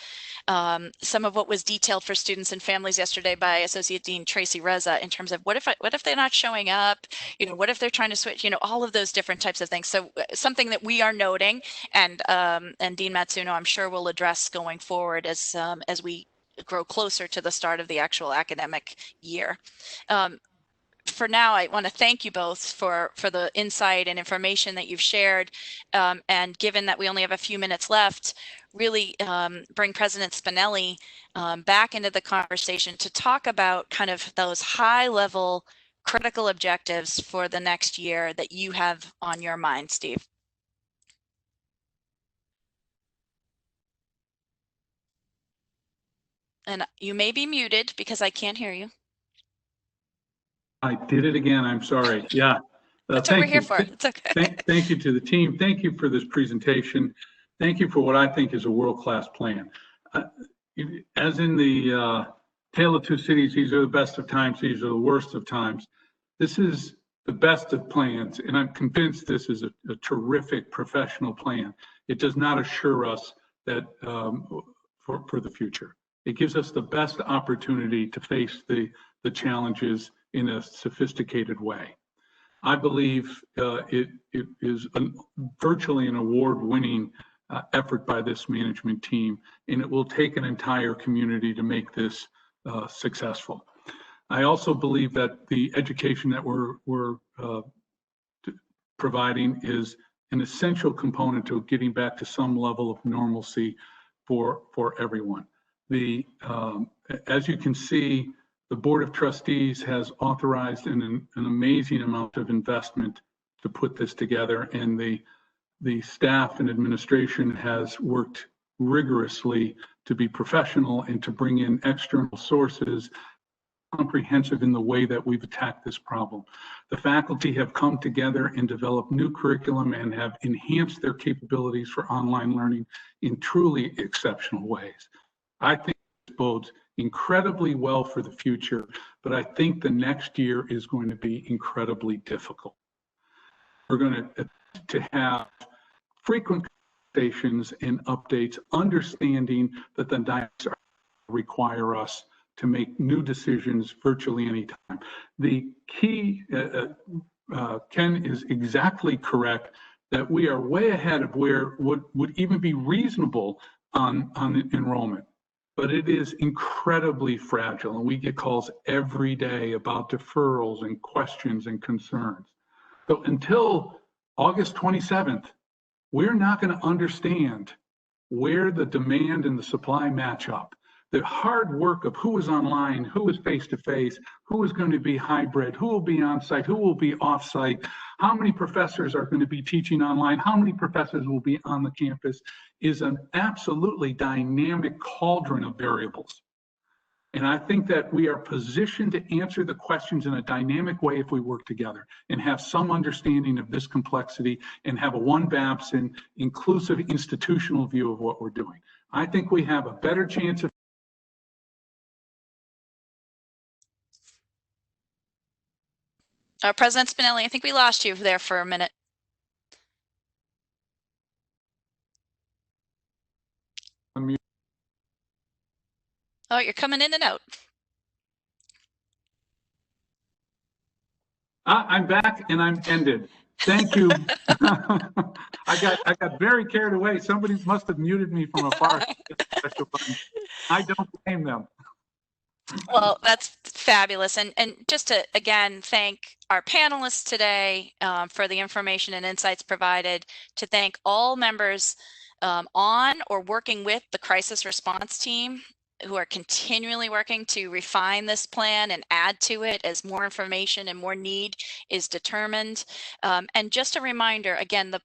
some of what was detailed for students and families yesterday by Associate Dean Tracy Reza in terms of what if they're not showing up, what if they're trying to switch, all of those different types of things. So something that we are noting and Dean Matsuno, I'm sure will address going forward as we grow closer to the start of the actual academic year. For now, I want to thank you both for the insight and information that you've shared. And given that we only have a few minutes left, really bring President Spinelli back into the conversation to talk about kind of those high-level critical objectives for the next year that you have on your mind, Steve. And you may be muted because I can't hear you. I did it again. I'm sorry. Yeah. That's what we're here for. It's okay. Thank you to the team. Thank you for this presentation. Thank you for what I think is a world-class plan. As in the Tale of Two Cities, these are the best of times, these are the worst of times. This is the best of plans, and I'm convinced this is a terrific professional plan. It does not assure us that for the future. It gives us the best opportunity to face the challenges in a sophisticated way. I believe it is virtually an award-winning effort by this management team, and it will take an entire community to make this successful. I also believe that the education that we're providing is an essential component to getting back to some level of normalcy for everyone. As you can see, the Board of Trustees has authorized an amazing amount of investment to put this together, and the staff and administration has worked rigorously to be professional and to bring in external sources, comprehensive in the way that we've attacked this problem. The faculty have come together and developed new curriculum and have enhanced their capabilities for online learning in truly exceptional ways. I think this bodes incredibly well for the future, but I think the next year is going to be incredibly difficult. We're going to have frequent conversations and updates, understanding that the dynamics require us to make new decisions virtually anytime. The key, Ken is exactly correct, that we are way ahead of where would even be reasonable on enrollment. But it is incredibly fragile, and we get calls every day about deferrals and questions and concerns. So until August 27th, we're not going to understand where the demand and the supply match up. The hard work of who is online, who is face-to-face, who is going to be hybrid, who will be on-site, who will be off-site, how many professors are going to be teaching online, how many professors will be on the campus, is an absolutely dynamic cauldron of variables. And I think that we are positioned to answer the questions in a dynamic way if we work together and have some understanding of this complexity and have a one Babson inclusive institutional view of what we're doing. I think we have a better chance of President Spinelli, I think we lost you there for a minute. Oh, you're coming in and out. I'm back and I'm ended. Thank you. I got very carried away. Somebody must have muted me from afar. I don't blame them. Well, that's fabulous. And just to, again, thank our panelists today for the information and insights provided, to thank all members on or working with the crisis response team who are continually working to refine this plan and add to it as more information and more need is determined. And just a reminder, again, the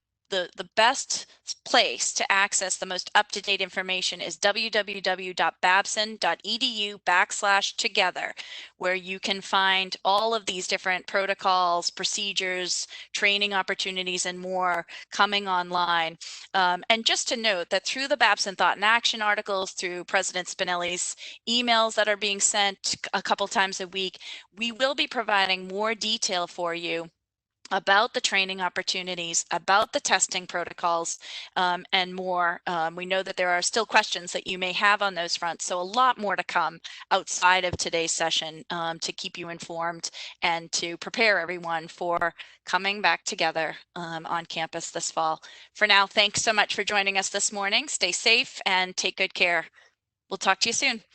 best place to access the most up-to-date information is www.babson.edu/together, where you can find all of these different protocols, procedures, training opportunities, and more coming online. And just to note that through the Babson Thought and Action articles, through President Spinelli's emails that are being sent a couple times a week, we will be providing more detail for you about the training opportunities, about the testing protocols, and more. We know that there are still questions that you may have on those fronts, so a lot more to come outside of today's session to keep you informed and to prepare everyone for coming back together on campus this fall. For now, thanks so much for joining us this morning. Stay safe and take good care. We'll talk to you soon.